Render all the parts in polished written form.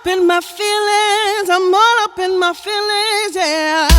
up in my feelings. I'm all up in my feelings, yeah.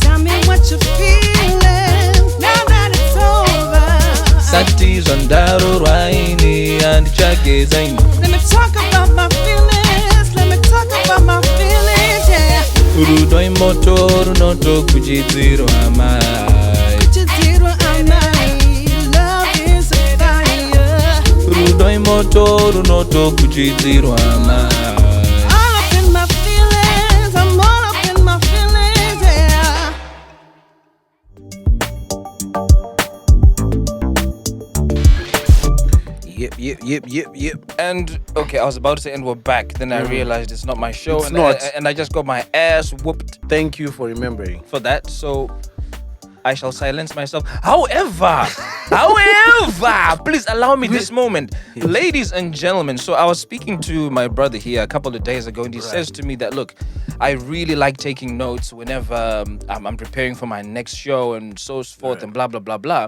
Tell me what you're feeling now that it's over. Let me talk about my feelings. Let me talk about my feelings, yeah. Kuchidziro amai, love is a fire. All up in my feelings, I'm all up in my feelings, yeah. Yep. And okay, I was about to say, and we're back. Then I realized it's not my show, It's not. and I just got my ass whooped Thank you for remembering. for that. So I shall silence myself. However, please allow me this moment, ladies and gentlemen. So I was speaking to my brother here a couple of days ago, and he says to me that, look, I really like taking notes whenever I'm preparing for my next show and so forth and blah blah blah blah.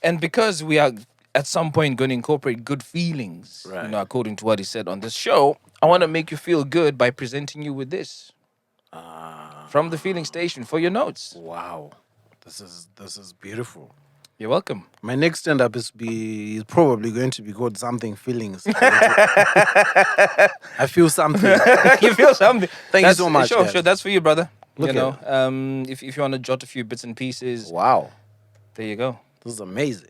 And because we are at some point going to incorporate good feelings, according to what he said on this show, I want to make you feel good by presenting you with this from the feeling station for your notes. Wow, this is beautiful. You're welcome. My next stand-up is probably going to be called Something Feelings. I feel something. You feel something. Thank you so much. Sure, guys. sure. That's for you, brother. Look you at know, if you want to jot a few bits and pieces, Wow, there you go. this is amazing.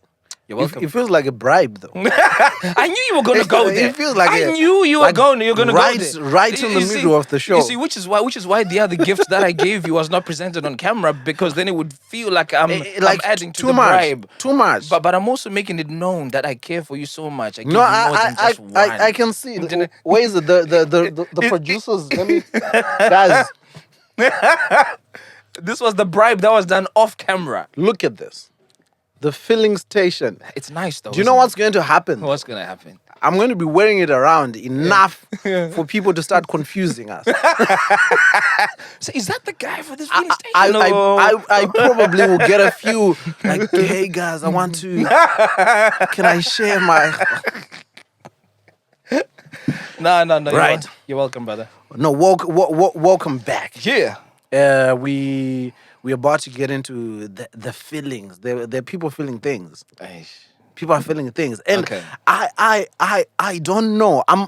You're welcome. It feels like a bribe, though. I knew you were going to go there. It feels like I knew you were going. You're going to go there. Right in the middle of the show. You see, which is why the other gift that I gave you was not presented on camera, because then it would feel like I'm adding to too the much, bribe. Too much. But I'm also making it known that I care for you so much. I give No, you more than just one. I can see. Where is it? The producers? Let me, guys, This was the bribe that was done off camera. look at this. The filling station. It's nice though. Do you know what's going to happen? What's gonna happen? I'm going to be wearing it around enough for people to start confusing us. So is that the guy for this filling station? I probably will get a few like, hey guys, I want to. Can I share my? No. Right. You're welcome, brother. No, welcome back. Yeah. We're about to get into the feelings. There are people feeling things. Aish. People are feeling things, and Okay. I don't know. I'm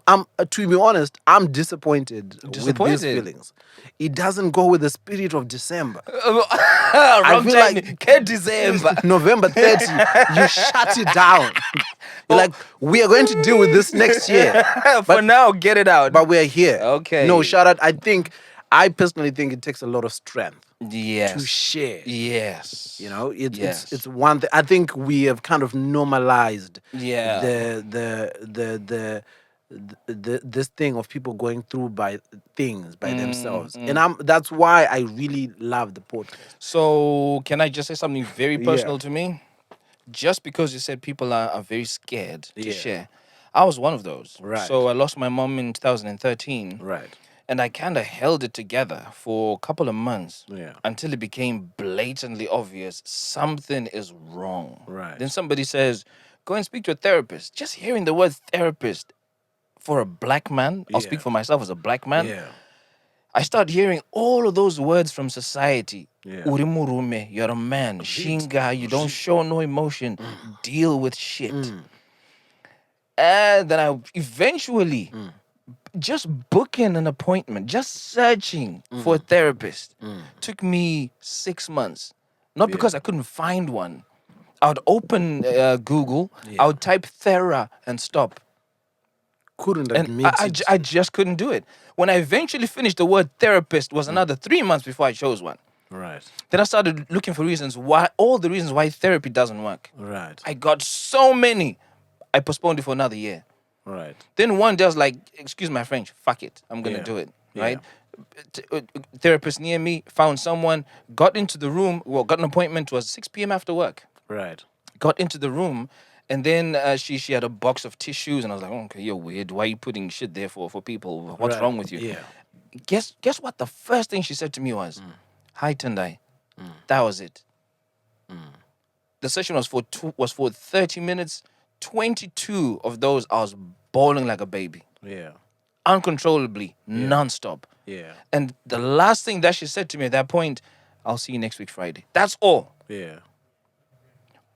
to be honest, I'm disappointed with these feelings. It doesn't go with the spirit of December. I feel like like December. November 30, you shut it down. You're like, we are going to deal with this next year. For now, get it out. But we're here. Okay. No, shout out. I personally think it takes a lot of strength Yes. to share. Yes. You know, Yes. it's one thing. I think we have kind of normalized Yeah. this thing of people going through by themselves, and that's why I really love the podcast. So, can I just say something very personal Yeah. to me? Just because you said people are very scared to Yeah. share, I was one of those. Right. So, I lost my mom in 2013. Right. And I kind of held it together for a couple of months Yeah. until it became blatantly obvious something is wrong. Right. Then somebody says, go and speak to a therapist. Just hearing the word therapist for a black man, I'll speak Yeah. for myself as a black man. Yeah. I start hearing all of those words from society. Yeah. Urimurume, you're a man. Shinga, you don't show no emotion. Deal with shit. And then I eventually just booking an appointment, just searching for a therapist took me 6 months. not because I couldn't find one. I would open Google, Yeah. I would type Thera and stop. Couldn't And admit it. I just couldn't do it. When I eventually finished, the word therapist was another 3 months before I chose one. Right. Then I started looking for reasons why, all the reasons why therapy doesn't work. Right. I got so many. I postponed it for another year. Right. Then one day I was like, excuse my French, fuck it, I'm gonna Yeah. do it, Yeah. right? Therapist near me, found someone, got into the room, well, got an appointment, it was 6 p.m. after work. Right. Got into the room, and then she had a box of tissues, and I was like, oh, okay, you're weird. Why are you putting shit there for people? What's Right. wrong with you? Yeah. Guess what the first thing she said to me was, hi, Tendai. That was it. The session was for 30 minutes. 22 of those I was bawling like a baby, Yeah. uncontrollably, non-stop. Yeah. And the last thing that she said to me at that point, I'll see you next week Friday. That's all. Yeah.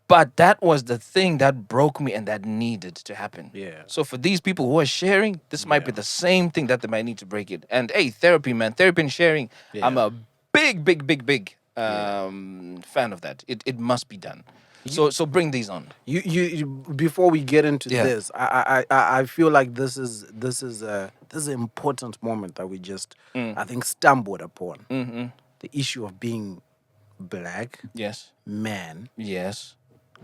But that was the thing that broke me and that needed to happen. Yeah. So for these people who are sharing, this might be the same thing that they might need to break it. And hey, therapy, man, therapy and sharing, I'm a big fan of that. It must be done. So bring these on. You before we get into this, I feel like this is an important moment that we just I think stumbled upon. The issue of being black Yes. man Yes.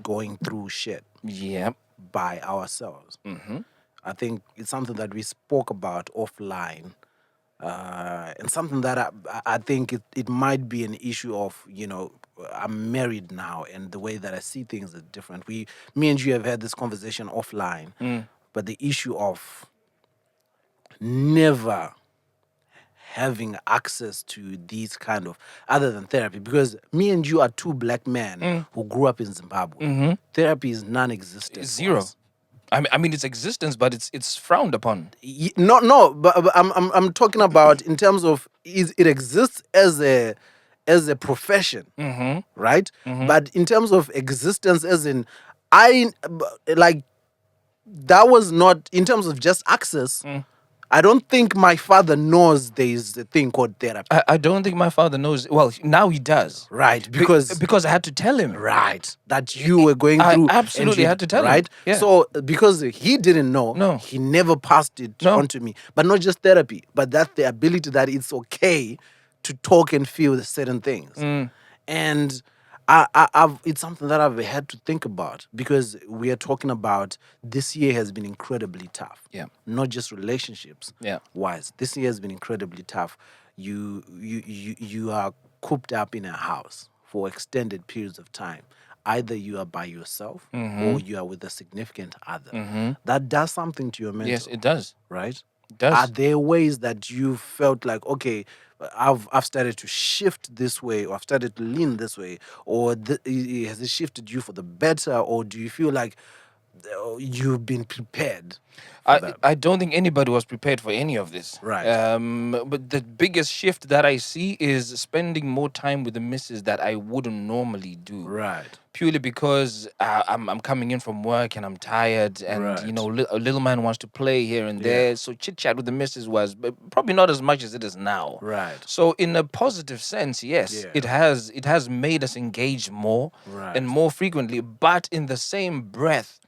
going through shit Yep. by ourselves. I think it's something that we spoke about offline. And something that I think it might be an issue of, I'm married now and the way that I see things is different. Me and you have had this conversation offline, but the issue of never having access to these kind of, other than therapy, because me and you are two black men who grew up in Zimbabwe. Therapy is non-existent. for Zero. us. I mean, it's existence, but it's frowned upon. No, but I'm talking about in terms of it exists as a profession, right? But in terms of existence, as in like that was not in terms of just access. I don't think my father knows there is a thing called therapy. I don't think my father knows. Well, now he does. Right, because I had to tell him. right that you were going I through. absolutely had to tell him. right? Yeah. So because he didn't know, No. he never passed it No. on to me. But not just therapy, but that's the ability that it's okay to talk and feel certain things. And I've it's something that I've had to think about because we are talking about this year has been incredibly tough. Yeah. Not just relationships. Yeah. Wise. This year has been incredibly tough. You are cooped up in a house for extended periods of time. Either you are by yourself or you are with a significant other. That does something to your mental. Yes, it does. Right? It does. Are there ways that you felt like, okay, I've started to shift this way, or I've started to lean this way, or has it shifted you for the better, or do you feel like you've been prepared for that? I don't think anybody was prepared for any of this. Right. But the biggest shift that I see is spending more time with the missus that I wouldn't normally do. Right. Purely because I'm coming in from work and I'm tired, and Right. a little man wants to play here and there. So chit chat with the missus was probably not as much as it is now. Right. So in a positive sense, yes, Yeah. it has made us engage more Right. and more frequently. But in the same breath,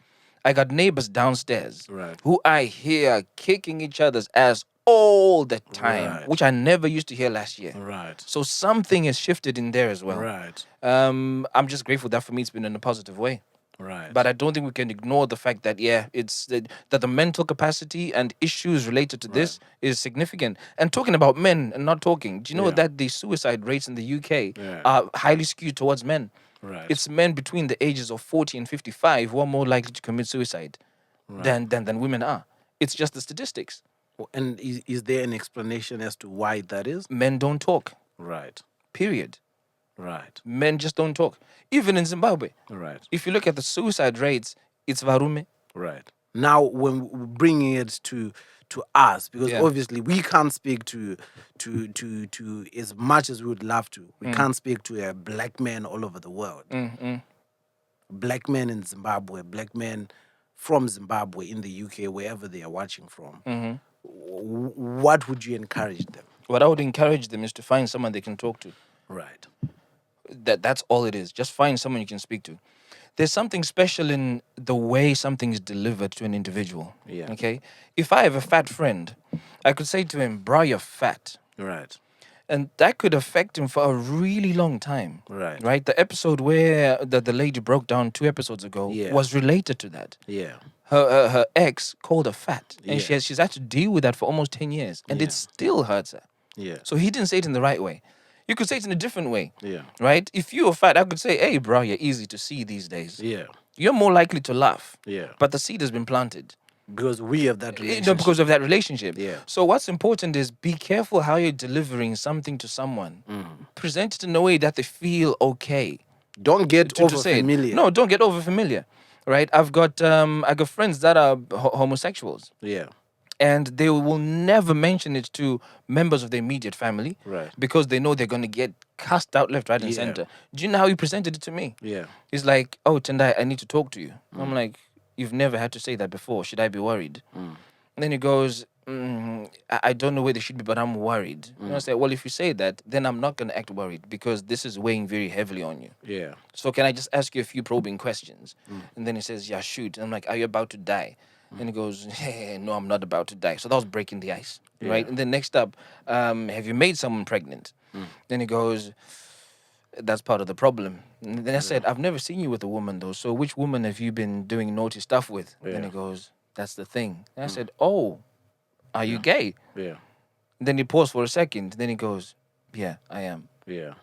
I got neighbors downstairs Right. who I hear kicking each other's ass all the time, Right. which I never used to hear last year. Right. So something has shifted in there as well. Right. I'm just grateful that for me it's been in a positive way. Right. But I don't think we can ignore the fact that it's that the mental capacity and issues related to this is significant. And talking about men and not talking, do you know Yeah. that the suicide rates in the UK Yeah. are highly skewed towards men? Right. It's men between the ages of 40 and 55 who are more likely to commit suicide than women are. It's just the statistics. And is there an explanation as to why that is? Men don't talk. Right. Period. Right. Men just don't talk. Even in Zimbabwe, Right. if you look at the suicide rates, it's varume. Right. Now, when we're bringing it to us, because Yeah. obviously we can't speak to as much as we would love to. We can't speak to a black man all over the world. Black men in Zimbabwe, black men from Zimbabwe in the UK, wherever they are watching from. What would you encourage them? What I would encourage them is to find someone they can talk to. Right. That's all it is. Just find someone you can speak to. There's something special in the way something is delivered to an individual. Yeah. Okay. If I have a fat friend, I could say to him, "Bro, you're fat." Right. And that could affect him for a really long time. Right. Right? The episode where the lady broke down 2 episodes ago Yeah. was related to that. Yeah. Her ex called her fat. And Yeah. she's had to deal with that for almost 10 years. And it Yeah. still hurts her. Yeah. So he didn't say it in the right way. You could say it in a different way. Yeah. Right? If you were fat, I could say, "Hey, bro, you're easy to see these days." Yeah. You're more likely to laugh. Yeah. But the seed has been planted. Because we have that You relationship. know, because of that relationship. Yeah. So what's important is be careful how you're delivering something to someone. Present it in a way that they feel okay. Don't get to over say it. familiar. No, don't get over familiar. Right? I got friends that are homosexuals. Yeah. And they will never mention it to members of their immediate family. Right. Because they know they're going to get cast out left, right, and Yeah. center. Do you know how he presented it to me? Yeah. He's like, "Oh, Tendai, I need to talk to you." I'm like, "You've never had to say that before. Should I be worried?" And then he goes, I don't know where they should be, but I'm worried." And I say, "Well, if you say that, then I'm not going to act worried because this is weighing very heavily on you. Yeah. So can I just ask you a few probing questions?" And then he says, "Yeah, shoot." And I'm like, "Are you about to die?" And he goes, "Hey, no, I'm not about to die." So that was breaking the ice, right? And then next up, "Have you made someone pregnant?" Then he goes, "That's part of the problem." And then I said, "I've never seen you with a woman though. So which woman have you been doing naughty stuff with?" Then he goes, "That's the thing." And I said, "Oh, are you gay?" Yeah. Then he paused for a second. Then he goes, "Yeah, I am." Yeah.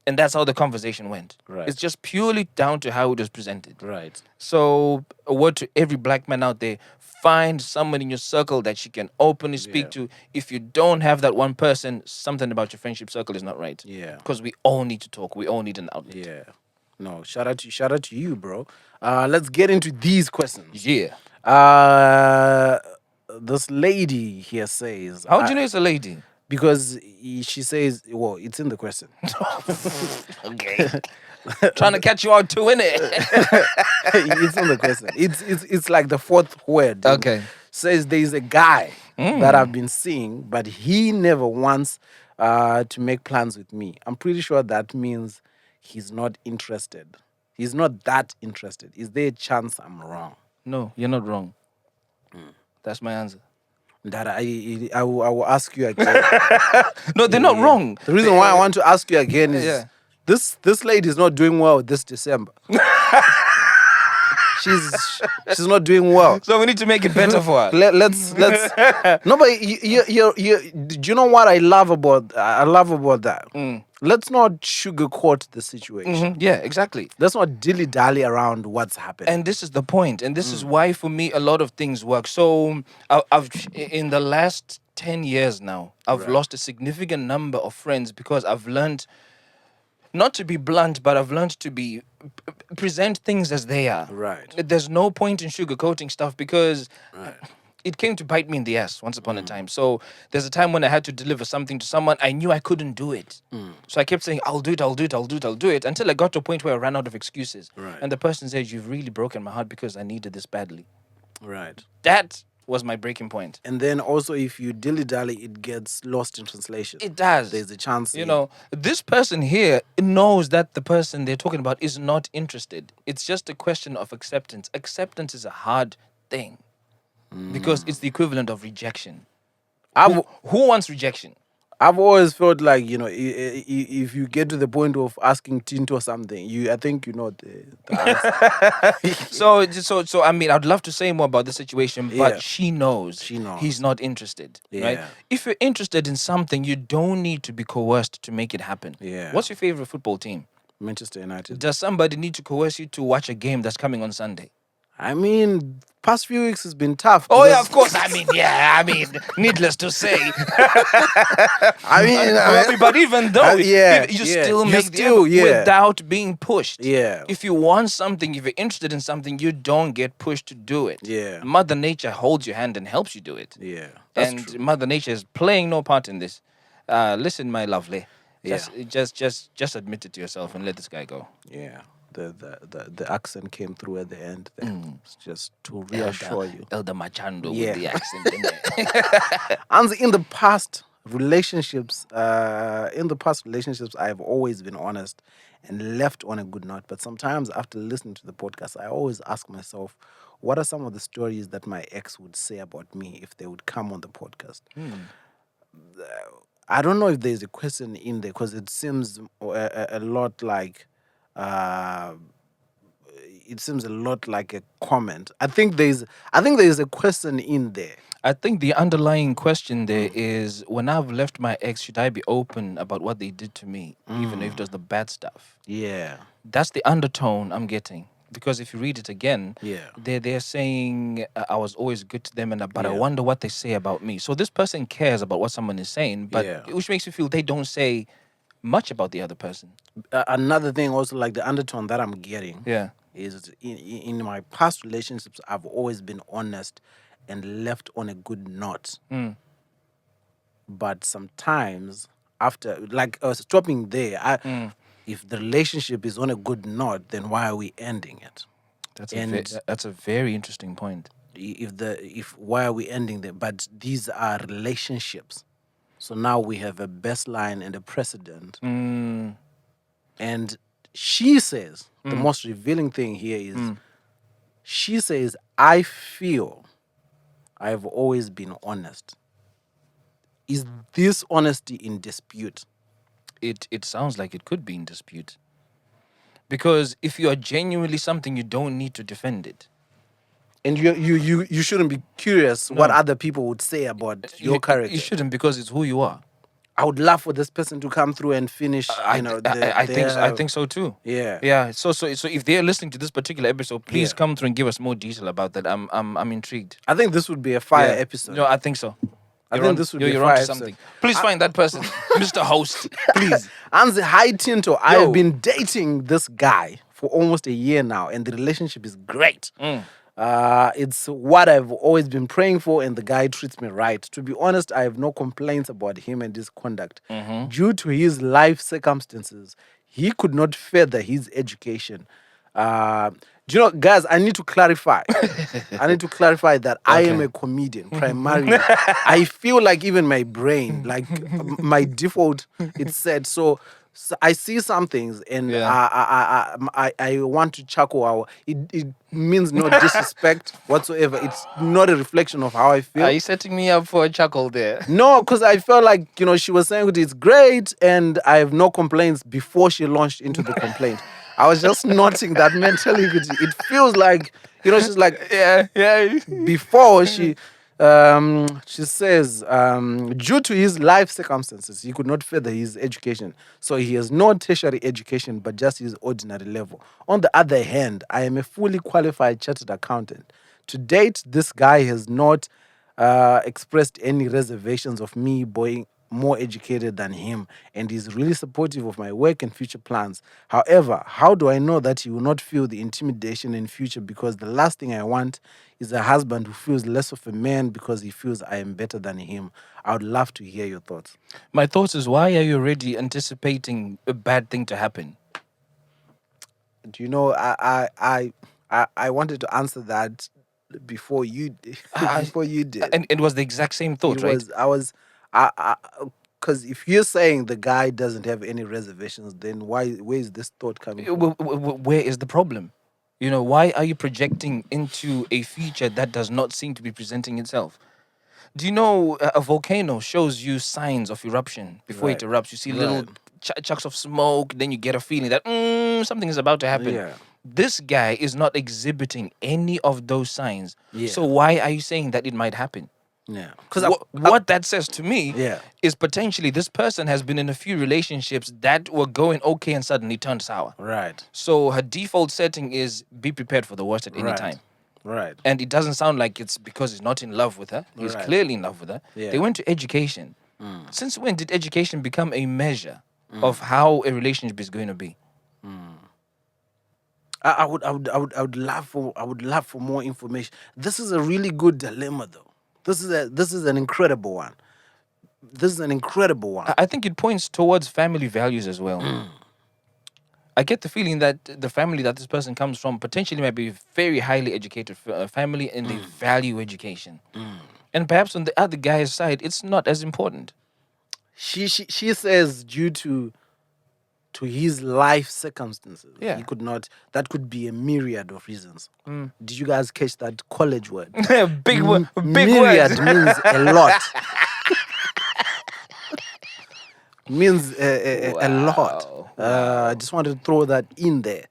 And that's how the conversation went. Right. It's just purely down to how it was presented. Right. So a word to every black man out there: find someone in your circle that you can openly speak to. If you don't have that one person, something about your friendship circle is not right. Yeah. Because we all need to talk. We all need an outlet. Yeah. No, shout out to you, bro. Let's get into these questions. Yeah. This lady here says, How do you know it's a lady? because she says, well, it's in the question. Okay. Trying to catch you out too, innit? It's in the question. It's like the fourth word. Okay. Says there's a guy that I've been seeing, but he never wants to make plans with me. I'm pretty sure that means he's not interested. He's not that interested. Is there a chance I'm wrong? No, you're not wrong. That's my answer. That I will ask you again. No, they're not wrong. The reason why I want to ask you again is Yeah. this lady is not doing well this December. she's not doing well. So we need to make it better for her. Let's no, but do you know what I love about that? Let's not sugarcoat the situation. Yeah, exactly. Let's not dilly-dally around what's happening. And this is the point. And this is why, for me, a lot of things work. So I've in the last 10 years now, I've lost a significant number of friends because I've learned not to be blunt, but I've learned to be present things as they are. Right. There's no point in sugarcoating stuff because it came to bite me in the ass once upon a time. So there's a time when I had to deliver something to someone. I knew I couldn't do it. So I kept saying, "I'll do it, I'll do it, I'll do it, I'll do it," until I got to a point where I ran out of excuses. Right. And the person said, "You've really broken my heart because I needed this badly." Right. That was my breaking point. And then also, if you dilly-dally, it gets lost in translation. It does. There's a chance. You know, this person here knows that the person they're talking about is not interested. It's just a question of acceptance. Acceptance is a hard thing because it's the equivalent of rejection. Who wants rejection? I've always felt like, if you get to the point of asking Tinto something, I think you know the answer. So I mean, I'd love to say more about the situation, but Yeah. she knows. She knows. He's not interested. Right? Yeah. If you're interested in something, you don't need to be coerced to make it happen. Yeah. What's your favorite football team? Manchester United. Does somebody need to coerce you to watch a game that's coming on Sunday? I mean, past few weeks has been tough. Oh yeah, because- of course. I mean, needless to say. I mean, But even though, yeah, you yeah. still You make still, the effort yeah. without being pushed. Yeah. If you want something, if you're interested in something, you don't get pushed to do it. Yeah. Mother Nature holds your hand and helps you do it. Yeah, that's And true. Mother Nature is playing no part in this. Listen, my lovely. Just admit it to yourself and let this guy go. Yeah. The accent came through at the end there. It's just to reassure you. Elder Machando Yeah. with the accent in there. And in the past relationships, I've always been honest and left on a good note. But sometimes after listening to the podcast, I always ask myself, what are some of the stories that my ex would say about me if they would come on the podcast? I don't know if there's a question in there because it seems a lot like uh, it seems a lot like a comment. I think there's a question in there. I think the underlying question there is, when I've left my ex, should I be open about what they did to me, even if it was the bad stuff? Yeah. That's the undertone I'm getting. Because if you read it again, Yeah. they're saying I was always good to them, but I Yeah. wonder what they say about me. So this person cares about what someone is saying, but Yeah. which makes you feel they don't say much about the other person. Another thing also, like the undertone that I'm getting Yeah. is in my past relationships, I've always been honest and left on a good note. But sometimes after, like, stopping there, if the relationship is on a good note, then why are we ending it? That's a very interesting point. If why are we ending them? But these are relationships. So now we have a baseline and a precedent. And she says, the most revealing thing here is, she says, I feel I've always been honest. Is this honesty in dispute? It sounds like it could be in dispute. Because if you are genuinely something, you don't need to defend it. And you shouldn't be curious what other people would say about your character. You shouldn't, because it's who you are. I would love for this person to come through and finish. I think so too. Yeah. Yeah. So if they're listening to this particular episode, please Yeah. come through and give us more detail about that. I'm intrigued. I think this would be a fire Yeah. episode. No, I think so. I You're think on- this would you're, be a you're fire onto episode. something. Please find that person, Mr. Host. Please. Anzi, hi Tinto. Yo. I've been dating this guy for almost a year now, and the relationship is great. It's what I've always been praying for, and the guy treats me right. To be honest, I have no complaints about him and his conduct. Due to his life circumstances, he could not further his education. Do you know, guys, I need to clarify. I need to clarify that I am a comedian primarily. I feel like even my brain, like my default, it's said. So I see some things and Yeah. I want to chuckle. It means no disrespect whatsoever. It's not a reflection of how I feel. Are you setting me up for a chuckle there? No, because I felt like, she was saying it's great and I have no complaints before she launched into the complaint. I was just noting that mentally. It feels like, she's like, Yeah. before she says, due to his life circumstances, he could not further his education. So he has no tertiary education, but just his ordinary level. On the other hand, I am a fully qualified chartered accountant. To date, this guy has not expressed any reservations of me being more educated than him, and he's really supportive of my work and future plans. However, how do I know that he will not feel the intimidation in future? Because the last thing I want is a husband who feels less of a man because he feels I am better than him. I would love to hear your thoughts. My thoughts is, why are you already anticipating a bad thing to happen? Do you know, I wanted to answer that before you before you did. And it was the exact same thought, right? Because if you're saying the guy doesn't have any reservations, then where is this thought coming from? Where is the problem? Why are you projecting into a future that does not seem to be presenting itself? Do you know a volcano shows you signs of eruption before it Right. erupts? You see little Right. chunks of smoke, then you get a feeling that something is about to happen. Yeah. This guy is not exhibiting any of those signs. Yeah. So why are you saying that it might happen? Yeah. Because What that says to me Yeah. is potentially this person has been in a few relationships that were going okay and suddenly turned sour. right. So her default setting is be prepared for the worst at any Right. time. Right. And it doesn't sound like it's because he's not in love with her. He's Right. clearly in love with her. Yeah. They went to education. Since when did education become a measure of how a relationship is going to be? I would love for more information. This is a really good dilemma, though. This is an incredible one. This is an incredible one. I think it points towards family values as well. I get the feeling that the family that this person comes from potentially might be a very highly educated family, and they value education. And perhaps on the other guy's side, it's not as important. She says due to to his life circumstances. Yeah. He could not. That could be a myriad of reasons. Did you guys catch that college word? Big word. Big Myriad words. means a lot. Means a lot. Wow. I just wanted to throw that in there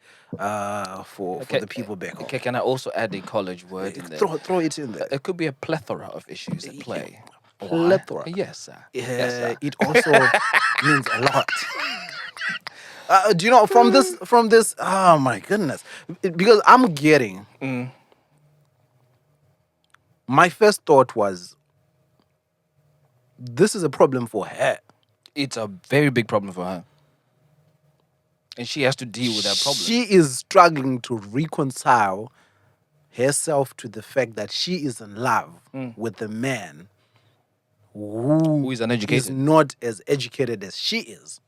for Okay, the people back home. Okay, can I also add a college word in there? Throw it in there. It could be a plethora of issues at play. Why? Plethora. Yes, sir. Yes, sir. It also means a lot. Do you know from this? Oh my goodness! Because I'm getting. My first thought was, this is a problem for her. It's a very big problem for her. And she has to deal with that problem. She is struggling to reconcile herself to the fact that she is in love with a man who is uneducated. is not as educated as she is.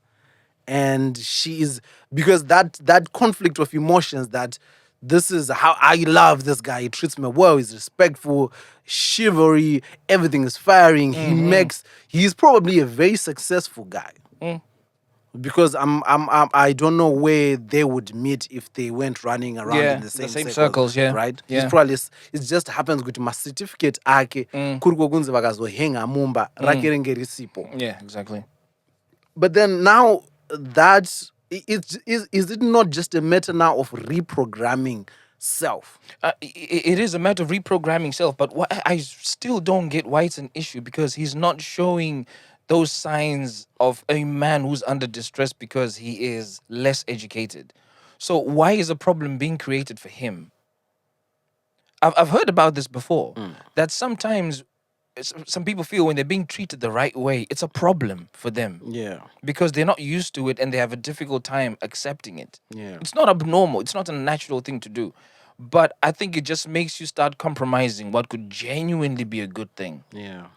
And she is, because that conflict of emotions, that this is how I love this guy. He treats me well. He's respectful, chivalry. Everything is firing. He's probably a very successful guy. Because I don't know where they would meet if they went running around in the same circles, yeah. Right? Yeah. He's probably, it just happens with my certificate ake kuri kokunzi vakazohenga mumba rakerenge risipo. Yeah, exactly. But then now that is it not just a matter now of reprogramming self? It is a matter of reprogramming self, but I still don't get why it's an issue, because he's not showing those signs of a man who's under distress because he is less educated. So why is a problem being created for him? I've heard about this before, that sometimes some people feel when they're being treated the right way, it's a problem for them. Yeah. Because they're not used to it and they have a difficult time accepting it. Yeah. It's not abnormal. It's not a natural thing to do. But I think it just makes you start compromising what could genuinely be a good thing. Yeah.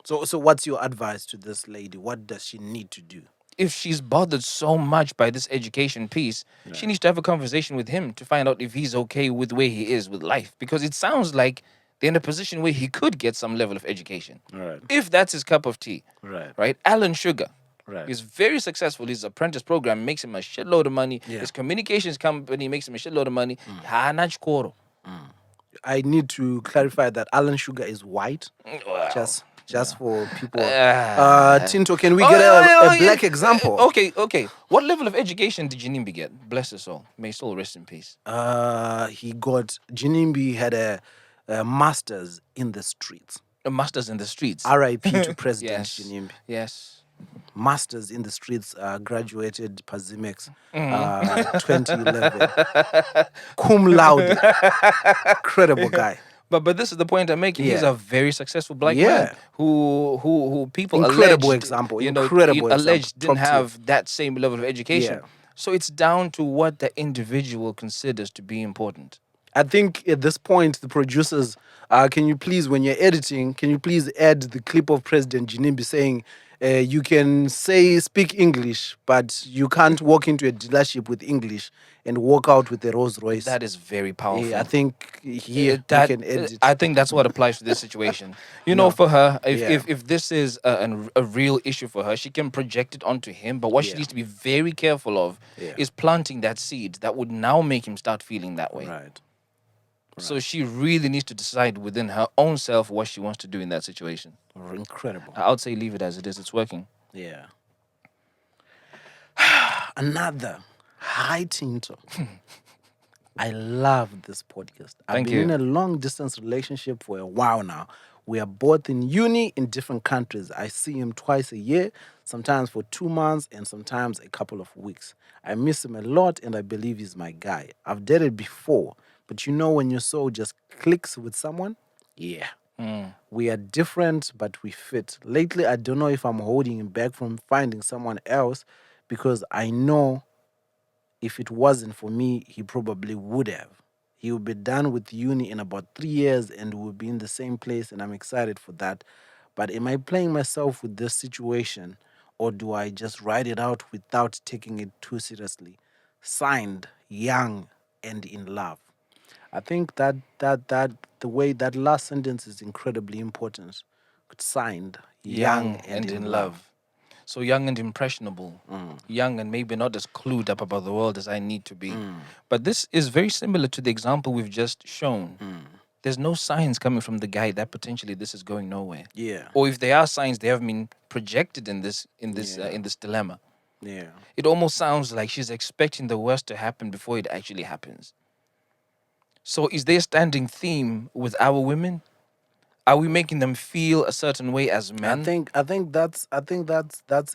So what's your advice to this lady? What does she need to do? If she's bothered so much by this education piece, she needs to have a conversation with him to find out if he's okay with where he is with life. Because it sounds like they're in a position where he could get some level of education. Right. If that's his cup of tea. Right. Right? Alan Sugar. Right. He's very successful. His apprentice program makes him a shitload of money. Yeah. His communications company makes him a shitload of money. Hana chikoro. I need to clarify that Alan Sugar is white. Wow. Just for people. Tinto, can we get a black example? Okay. What level of education did Jinimbi get? Bless his soul. May his soul rest in peace. Jinimbi had a master's in the streets. A master's in the streets. R.I.P. to President Yes. Jinimbi. Yes. Masters in the streets, graduated Pazimex 2011. Cum laude. Incredible guy. But this is the point I'm making. He's Yeah. a very successful black Yeah. man who people Incredible alleged, example, incredible example, alleged didn't top tier. have that same level of education. Yeah. So it's down to what the individual considers to be important. I think at this point, the producers, can you please, when you're editing, can you please add the clip of President Jinimbi saying, you can speak English, but you can't walk into a dealership with English and walk out with a Rolls Royce. That is very powerful. Yeah, I think here That- we can edit. I think that's what applies to this situation. You know, for her, Yeah. if this is a real issue for her, she can project it onto him. But what she Yeah. needs to be very careful of Yeah. is planting that seed that would now make him start feeling that way. Right. So she really needs to decide within her own self what she wants to do in that situation. Incredible. I would say leave it as it is. It's working. Yeah. Another high Tinto. I love this podcast. I've Thank been you. in a long distance relationship for a while now. We are both in uni in different countries. I see him twice a year, sometimes for 2 months and sometimes a couple of weeks. I miss him a lot and I believe he's my guy. I've dated before, but you know when your soul just clicks with someone? Yeah. We are different, but we fit. Lately, I don't know if I'm holding him back from finding someone else because I know if it wasn't for me, he probably would have. He will be done with uni in about 3 years and we'll be in the same place, and I'm excited for that. But am I playing myself with this situation, or do I just ride it out without taking it too seriously? Signed, young, and in love. I think that the way that last sentence is incredibly important. Signed, young, and in love. So young and impressionable, young and maybe not as clued up about the world as I need to be. But this is very similar to the example we've just shown. There's no signs coming from the guy that potentially this is going nowhere. Yeah. Or if there are signs, they have been projected in this Yeah. in this dilemma. Yeah. It almost sounds like she's expecting the worst to happen before it actually happens. So is there a standing theme with our women? Are we making them feel a certain way as men? I think that's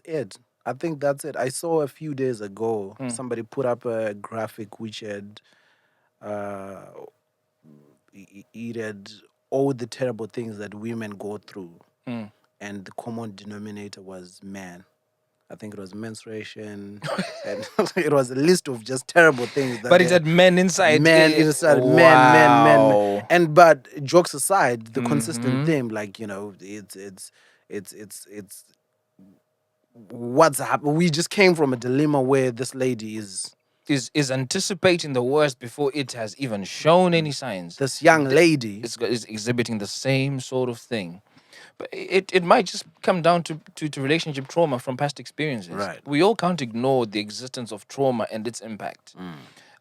it. I think that's it. I saw a few days ago somebody put up a graphic which had uh it had all the terrible things that women go through, and the common denominator was man. I think it was menstruation, and it was a list of just terrible things. That But it had men inside. men it. inside, Wow. and but jokes aside, the consistent Mm-hmm. theme, like it's what's happened. We just came from a dilemma where this lady Is anticipating the worst before it has even shown any signs. this young lady. Is exhibiting the same sort of thing. But it might just come down to relationship trauma from past experiences. Right. We all can't ignore the existence of trauma and its impact.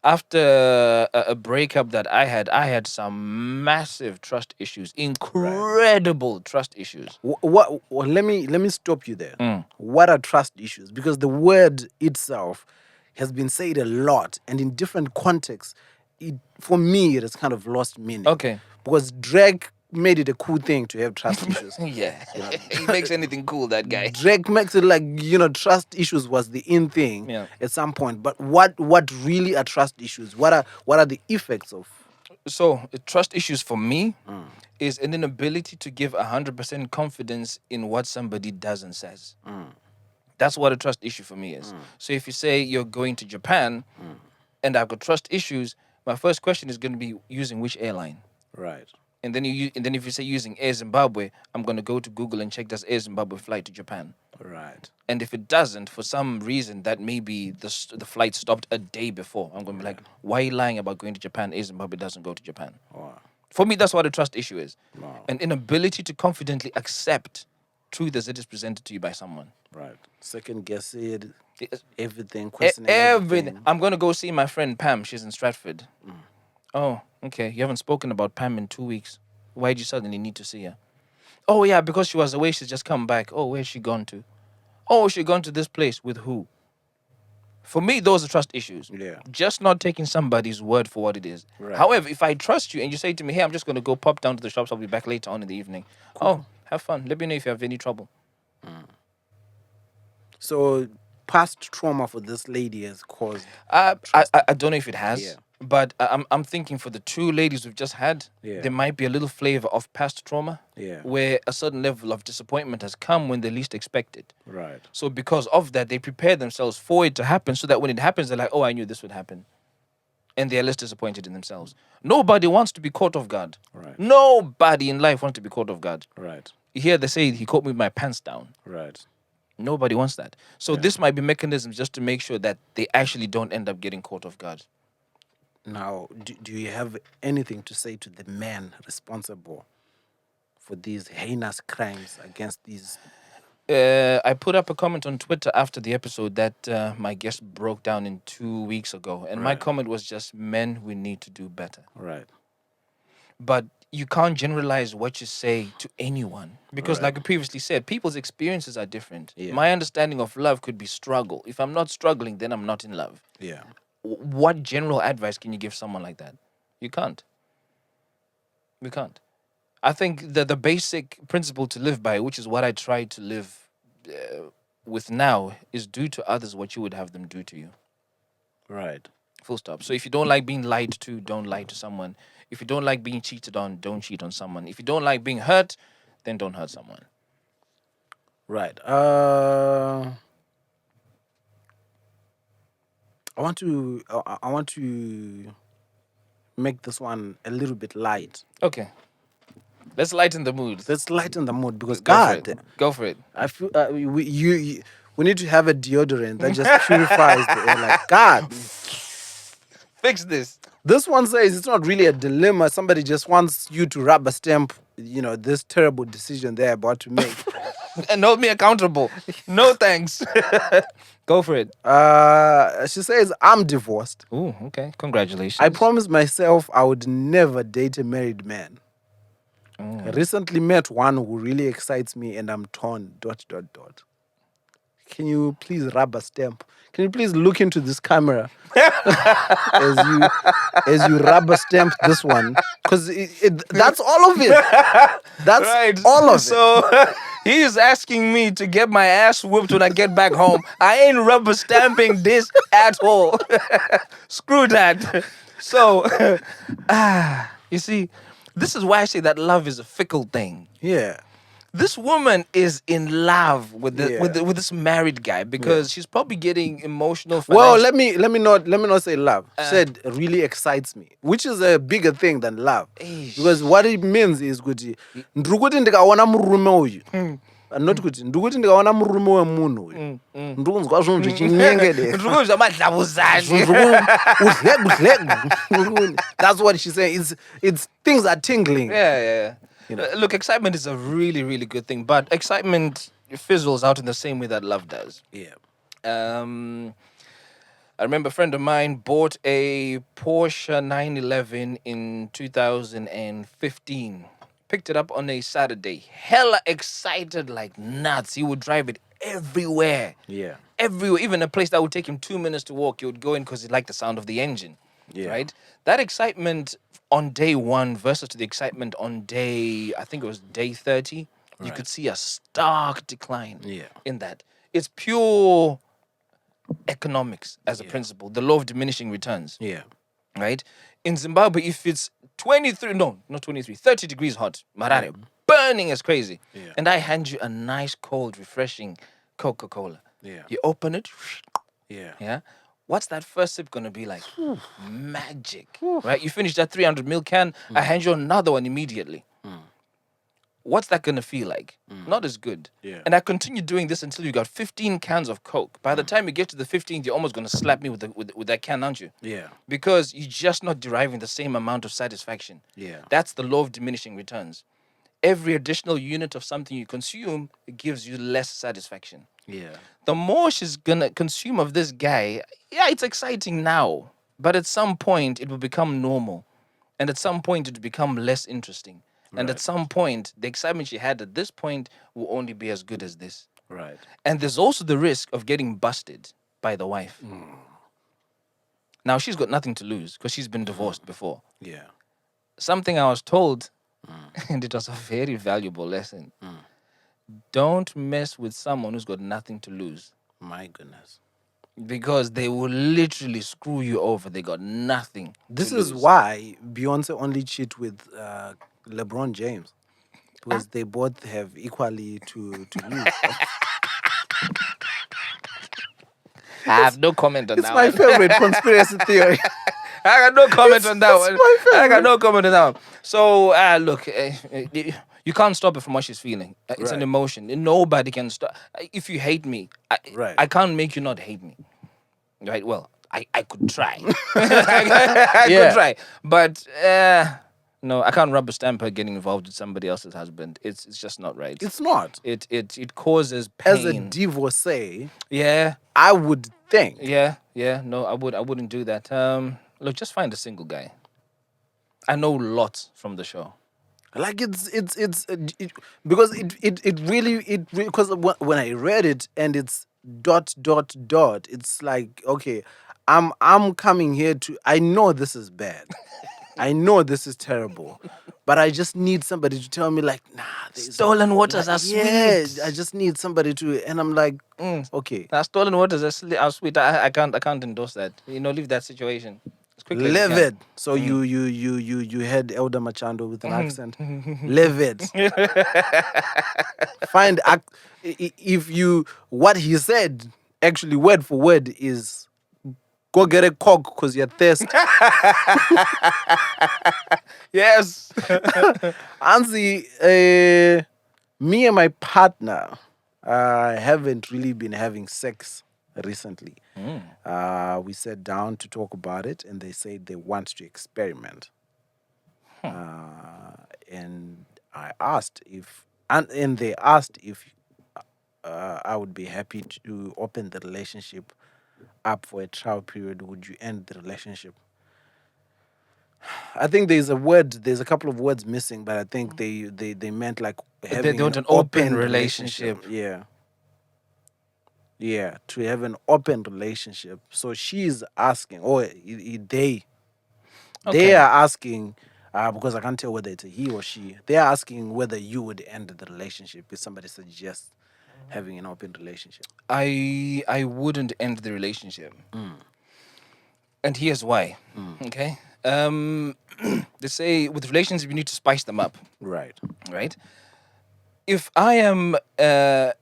After a breakup that I had some massive trust issues, incredible trust issues. What? Let me stop you there. What are trust issues? Because the word itself has been said a lot, and in different contexts, for me, it has kind of lost meaning. Okay. Because Drake made it a cool thing to have trust issues. Yeah. He makes anything cool, that guy. Drake makes it like, trust issues was the in thing at some point. But what really are trust issues? What are the effects of? So, trust issues for me is an inability to give 100% confidence in what somebody does and says. That's what a trust issue for me is. So if you say you're going to Japan and I've got trust issues, my first question is going to be using which airline? Right. And then if you say using Air Zimbabwe, I'm going to go to Google and check, does Air Zimbabwe fly to Japan? Right. And if it doesn't, for some reason that maybe the flight stopped a day before, I'm going to be like, why are you lying about going to Japan? Air Zimbabwe doesn't go to Japan. Wow. For me, that's what a trust issue is. Wow. An inability to confidently accept truth as it is presented to you by someone. Right. Second guess it. Yes. Everything. Questioning Everything. I'm going to go see my friend Pam. She's in Stratford. Oh, okay. You haven't spoken about Pam in 2 weeks. Why did you suddenly need to see her? Oh, yeah, because she was away. She's just come back. Oh, where's she gone to? Oh, she gone to this place. With who? For me, those are trust issues. Yeah. Just not taking somebody's word for what it is. Right. However, if I trust you and you say to me, hey, I'm just going to go pop down to the shops. I'll be back later on in the evening. Oh, have fun. Let me know if you have any trouble. So past trauma for this lady has caused. I don't know if it has, Yeah. but I'm thinking for the two ladies we've just had, Yeah. there might be a little flavor of past trauma, Yeah. where a certain level of disappointment has come when they least expect it. Right. So because of that, they prepare themselves for it to happen, so that when it happens, they're like, "Oh, I knew this would happen," and they are less disappointed in themselves. Nobody wants to be caught off guard. Right. Nobody in life wants to be caught off guard. Right. You hear they say he caught me with my pants down. Right. Nobody wants that. So this might be mechanisms just to make sure that they actually don't end up getting caught off guard. Now, do you have anything to say to the men responsible for these heinous crimes against these? I put up a comment on Twitter after the episode that my guest broke down in 2 weeks ago. And my Right. comment was just, men, we need to do better. Right. But you can't generalize what you say to anyone. Because like I previously said, people's experiences are different. Yeah. My understanding of love could be struggle. If I'm not struggling, then I'm not in love. Yeah. What general advice can you give someone like that? You can't. We can't. I think that the basic principle to live by, which is what I try to live with now, is do to others what you would have them do to you. Right. Full stop. So if you don't like being lied to, don't lie to someone. If you don't like being cheated on, don't cheat on someone. If you don't like being hurt, then don't hurt someone. Right. I want to make this one a little bit light. Okay. Let's lighten the mood. Let's lighten the mood because Go for God, it. Go for it. I feel we need to have a deodorant that just purifies the air. Like God, Fix this. this one says it's not really a dilemma. Somebody just wants you to rubber stamp, this terrible decision they're about to make. and hold me accountable. No thanks. Go for it. She says, I'm divorced. Ooh, okay. Congratulations. I promised myself I would never date a married man. Mm. I recently met one who really excites me and I'm torn. ... Can you please rubber stamp? Can you please look into this camera as you rubber stamp this one? Because that's all of it. That's Right. all of it. So he is asking me to get my ass whooped when I get back home. I ain't rubber stamping this at all. Screw that. So, you see, this is why I say that love is a fickle thing. Yeah. This woman is in love with Yeah. with this married guy because she's probably getting emotional. Well, financial- let me not say love. She said really excites me, which is a bigger thing than love. Eish. Because what it means is kuti ndikuti ndikaona murume uyu. Not kuti ndikuti ndikaona murume wemunhu uyu. Ndikunzwa zvinhu zvichinyengedeka. Ndikuzwa madlabuzane. That's what she's saying. It's things are tingling. Yeah. Look, excitement is a really, really good thing, but excitement fizzles out in the same way that love does. Yeah. I remember a friend of mine bought a Porsche 911 in 2015. Picked it up on a Saturday. Hella excited like nuts. He would drive it everywhere. Yeah. Everywhere. Even a place that would take him 2 minutes to walk, he would go in because he liked the sound of the engine. Yeah. Right? That excitement on day 1 versus to the excitement on day, I think it was day 30, you could see a stark decline in that. It's pure economics as a principle, the law of diminishing returns. Yeah. Right? In Zimbabwe, if it's 30 degrees hot, Marare, burning as crazy, and I hand you a nice, cold, refreshing Coca-Cola, you open it, yeah. What's that first sip gonna be like? Magic, right? You finish that 300 ml can, I hand you another one immediately. What's that gonna feel like? Not as good. Yeah. And I continue doing this until you got 15 cans of Coke. By the time you get to the 15th, you're almost gonna slap me with that can, aren't you? Yeah. Because you're just not deriving the same amount of satisfaction. Yeah. That's the law of diminishing returns. Every additional unit of something you consume, it gives you less satisfaction. Yeah. The more she's gonna consume of this guy, yeah, it's exciting now, but at some point it will become normal, and at some point it will become less interesting, and at some point the excitement she had at this point will only be as good as this. Right. And there's also the risk of getting busted by the wife. Now she's got nothing to lose because she's been divorced before. Yeah. Something I was told, and it was a very valuable lesson. Don't mess with someone who's got nothing to lose. My goodness. Because they will literally screw you over. They got nothing. This to is lose. why Beyonce only cheat with LeBron James. Because they both have equally to lose. I have no comment on It's that my one. favorite conspiracy theory. I got no comment on that one. my I got no comment on that one. So, look, you can't stop it from what she's feeling. It's an Right. emotion. Nobody can stop. If you hate me, Right. I can't make you not hate me. Right? Well, I could try. I Yeah. could try. But, no, I can't rubber stamp her getting involved with somebody else's husband. It's just not right. It's not. It causes pain. As a divorcee, Yeah. I would think. Yeah, no, I wouldn't do that. Look, just find a single guy. I know lots from the show. Like because it really because when I read it and it's ... it's like, okay, I'm coming here to... I know this is bad. I know this is terrible. But I just need somebody to tell me, like, nah, Stolen waters are sweet. Yeah, I just need somebody to... And I'm like, okay. Now, stolen waters are sweet. I can't endorse that. Leave that situation as quickly as you Live can. it. So you had Elder Machando with an accent. Live it. Find if you... What he said, actually word for word, is go get a coke because you're thirsty. Yes. Anzi, me and my partner haven't really been having sex recently. We sat down to talk about it, and they said they want to experiment. And I asked if, and they asked if I would be happy to open the relationship up for a trial period, would you end the relationship? I think there's a couple of words missing, but I think they meant like having They an want an open open relationship. relationship. Yeah. Yeah, to have an open relationship. So she's asking, or they Okay. are asking, because I can't tell whether it's a he or she. They are asking whether you would end the relationship if somebody suggests having an open relationship. I wouldn't end the relationship. And here's why. Okay. They say with relationships you need to spice them up, Right. right? If I am an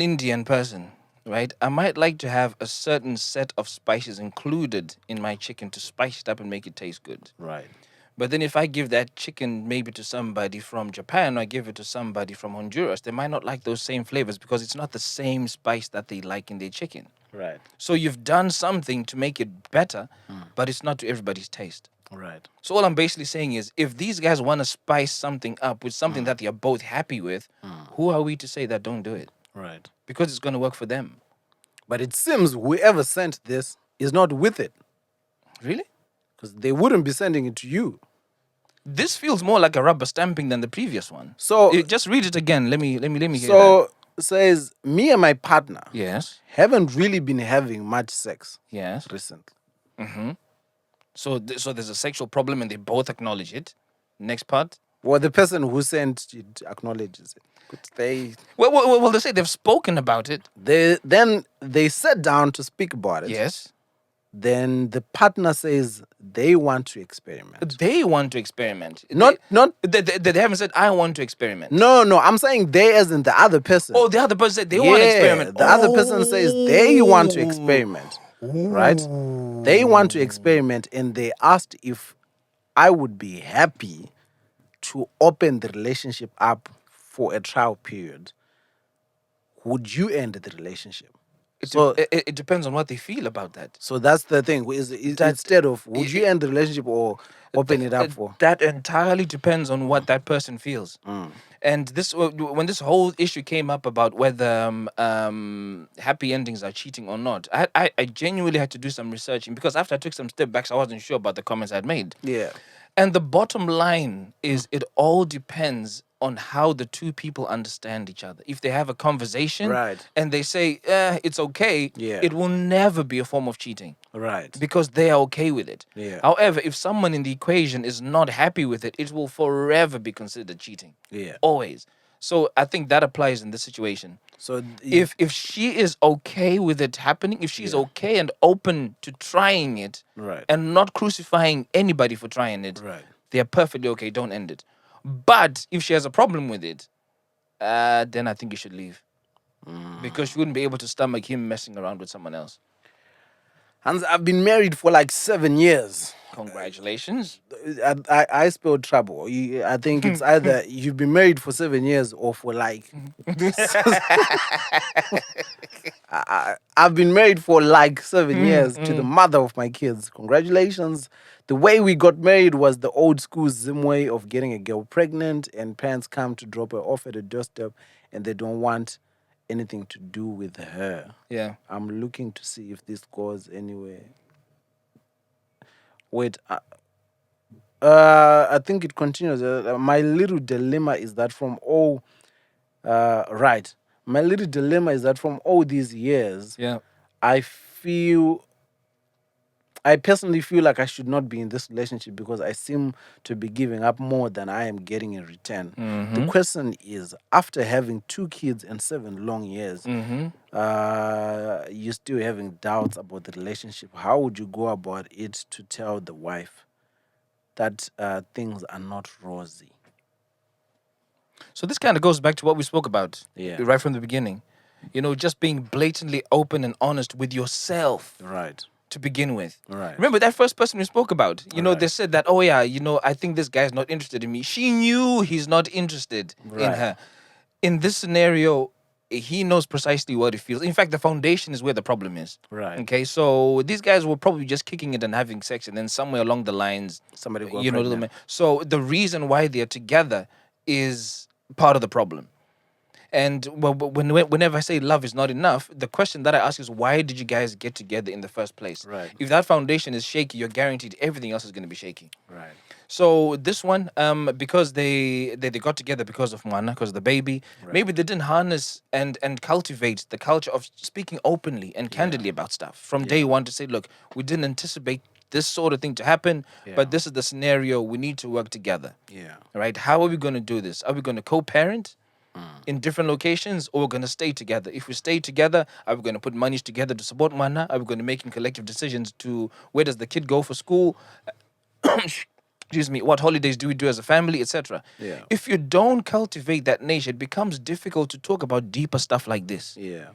Indian person, right, I might like to have a certain set of spices included in my chicken to spice it up and make it taste good. Right. But then if I give that chicken maybe to somebody from Japan or I give it to somebody from Honduras, they might not like those same flavors because it's not the same spice that they like in their chicken. Right. So you've done something to make it better, but it's not to everybody's taste. Right. So all I'm basically saying is if these guys want to spice something up with something that they're both happy with, who are we to say that don't do it? Right. Because it's going to work for them. But it seems whoever sent this is not with it, Really? because they wouldn't be sending it to you. This feels more like a rubber stamping than the previous one. So Just read it again. Let me hear that. so says me and my partner Yes. haven't really been having much sex Yes. recently. So so there's a sexual problem and they both acknowledge it. Next part. Well, the person who sent it acknowledges it. Could they Well, they say they've spoken about it. then they sat down to speak about it. Yes. Then the partner says they want to experiment. They want to experiment. Not They haven't said, I want to experiment. no, I'm saying they as in the other person. Oh, the other person said they want to experiment. The other person says they want to experiment. Right? They want to experiment and they asked if I would be happy to open the relationship up for a trial period. Would you end the relationship? It depends on what they feel about that. So that's the thing. Instead of would you end the relationship or open it up for? That entirely depends on what that person feels. And this, when this whole issue came up about whether happy endings are cheating or not, I genuinely had to do some researching because after I took some step backs, I wasn't sure about the comments I'd made. Yeah. And the bottom line is it all depends on how the two people understand each other. If they have a conversation Right. and they say, it's okay, Yeah. it will never be a form of cheating Right. because they are okay with it. Yeah. However, if someone in the equation is not happy with it, it will forever be considered cheating. Yeah. Always. So I think that applies in this situation. So If she is okay with it happening, if she's okay and open to trying it Right. and not crucifying anybody for trying it, Right. they're perfectly okay. Don't end it. But if she has a problem with it, then I think you should leave. Because she wouldn't be able to stomach him messing around with someone else. Hans, I've been married for like 7 years. Congratulations. I spelled trouble. I think it's either you've been married for 7 years or for like. I've been married for like 7 years to the mother of my kids. Congratulations. The way we got married was the old school Zim way of getting a girl pregnant, and parents come to drop her off at a doorstep, and they don't want anything to do with her. Yeah. I'm looking to see if this goes anywhere. Wait, I think it continues. My little dilemma is that from all, right. My little dilemma is that from all these years, Yeah. I personally feel like I should not be in this relationship because I seem to be giving up more than I am getting in return. The question is, after having 2 kids and 7 long years, you're still having doubts about the relationship. How would you go about it to tell the wife that things are not rosy? So this kind of goes back to what we spoke about right from the beginning. You know, just being blatantly open and honest with yourself. Right. To begin with. Right. Remember that first person we spoke about? You know, Right. they said that, oh yeah, you know, I think this guy's not interested in me. She knew he's not interested in Right. her. In this scenario, he knows precisely what he feels. In fact, the foundation is where the problem is. Right. Okay, so these guys were probably just kicking it and having sex, and then somewhere along the lines, Somebody got you know, pregnant. so the reason why they're together is part of the problem. And whenever I say love is not enough, the question that I ask is, why did you guys get together in the first place? Right. If that foundation is shaky, you're guaranteed everything else is going to be shaky. Right. So this one, because they got together because of Mwana, because of the baby, maybe they didn't harness and cultivate the culture of speaking openly and candidly about stuff from day one to say, look, we didn't anticipate this sort of thing to happen, but this is the scenario. We need to work together. Yeah. Right? How are we going to do this? Are we going to co-parent in different locations, or we're going to stay together? If we stay together, are we going to put monies together to support Mana? Are we going to make collective decisions to where does the kid go for school? Excuse me, what holidays do we do as a family, etc. Yeah. If you don't cultivate that nature, it becomes difficult to talk about deeper stuff like this. Yeah.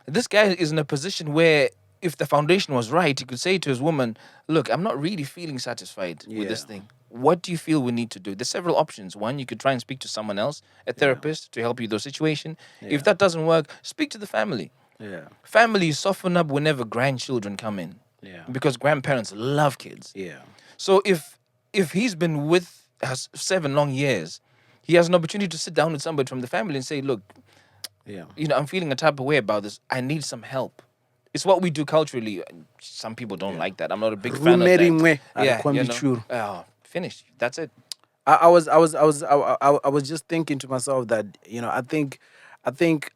This guy is in a position where if the foundation was right, he could say to his woman, look, I'm not really feeling satisfied with this Yeah. thing. What do you feel we need to do? There's several options. One, you could try and speak to someone else, a therapist, to help you with the situation. If that doesn't work, speak to the family. Yeah. Families soften up whenever grandchildren come in. Yeah. Because grandparents love kids. Yeah. So if he's been with us 7 long years, he has an opportunity to sit down with somebody from the family and say, look, Yeah. I'm feeling a type of way about this. I need some help. It's what we do culturally. Some people don't like that. I'm not a big fan of Rumerimwe, that. alikwambichuru. Finished. That's it. I was just thinking to myself that I think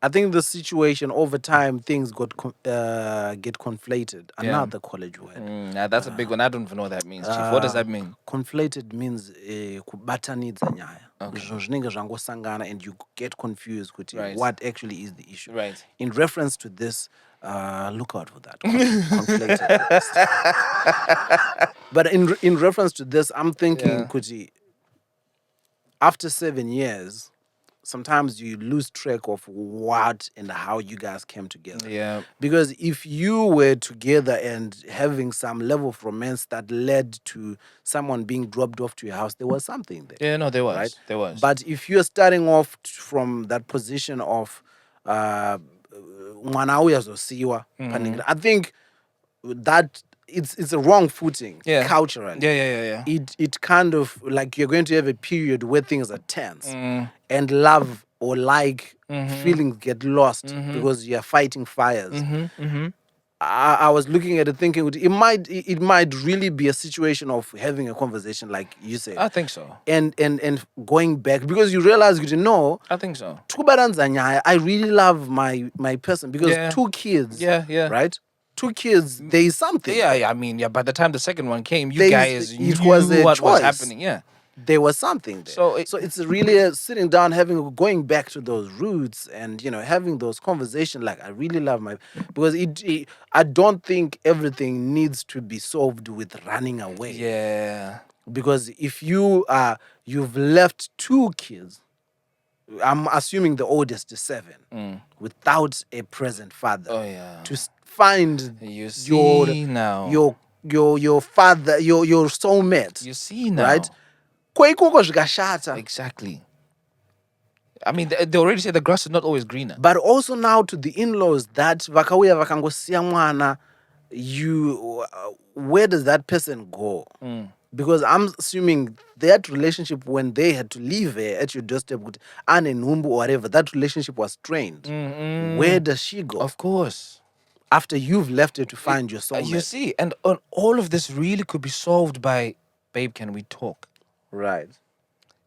the situation over time things get conflated. Another college word. Now that's a big one. I don't even know what that means, Chief. What does that mean? Conflated means kubatanidza nyaya. Zvinhu zvinenge zvangosangana and you get confused kuti Right. what actually is the issue. Right. In reference to this, look out for that. Conflated. But in reference to this, I'm thinking kuti after 7 years, sometimes you lose track of what and how you guys came together. Yeah. Because if you were together and having some level of romance that led to someone being dropped off to your house, there was something there. Yeah, no, there was. Right? There was. But if you're starting off from that position of mwana uyazosiwa, I think that it's a wrong footing culturally. Yeah. It kind of like you're going to have a period where things are tense and love or feelings get lost because you're fighting fires. I was looking at it thinking it might really be a situation of having a conversation like you said. I think so. And going back because you realize you know. I think so. I really love my person because 2 kids. Yeah. Right? 2 kids, there is something. Yeah. I mean, by the time the second one came, you There guys is- knew it was a what was choice. happening. Yeah. There was something there. So it's really sitting down, going back to those roots and, having those conversations. Like, I really love because I don't think everything needs to be solved with running away. Yeah. Because if you've left 2 kids, I'm assuming the oldest is 7, without a present father. Oh, yeah. To find You see now. your father, your soulmate. You see now. Right? Kwaikoko zvikashata. Exactly. I mean, they already say the grass is not always greener. But also now to the in-laws that vakauya vakangosiya mwana, where does that person go? Because I'm assuming that relationship when they had to leave her at your doorstep with Anenumbu or whatever, that relationship was strained. Where does she go? Of course. After you've left her to find your soulmate. You see, and all of this really could be solved by, babe, can we talk? Right.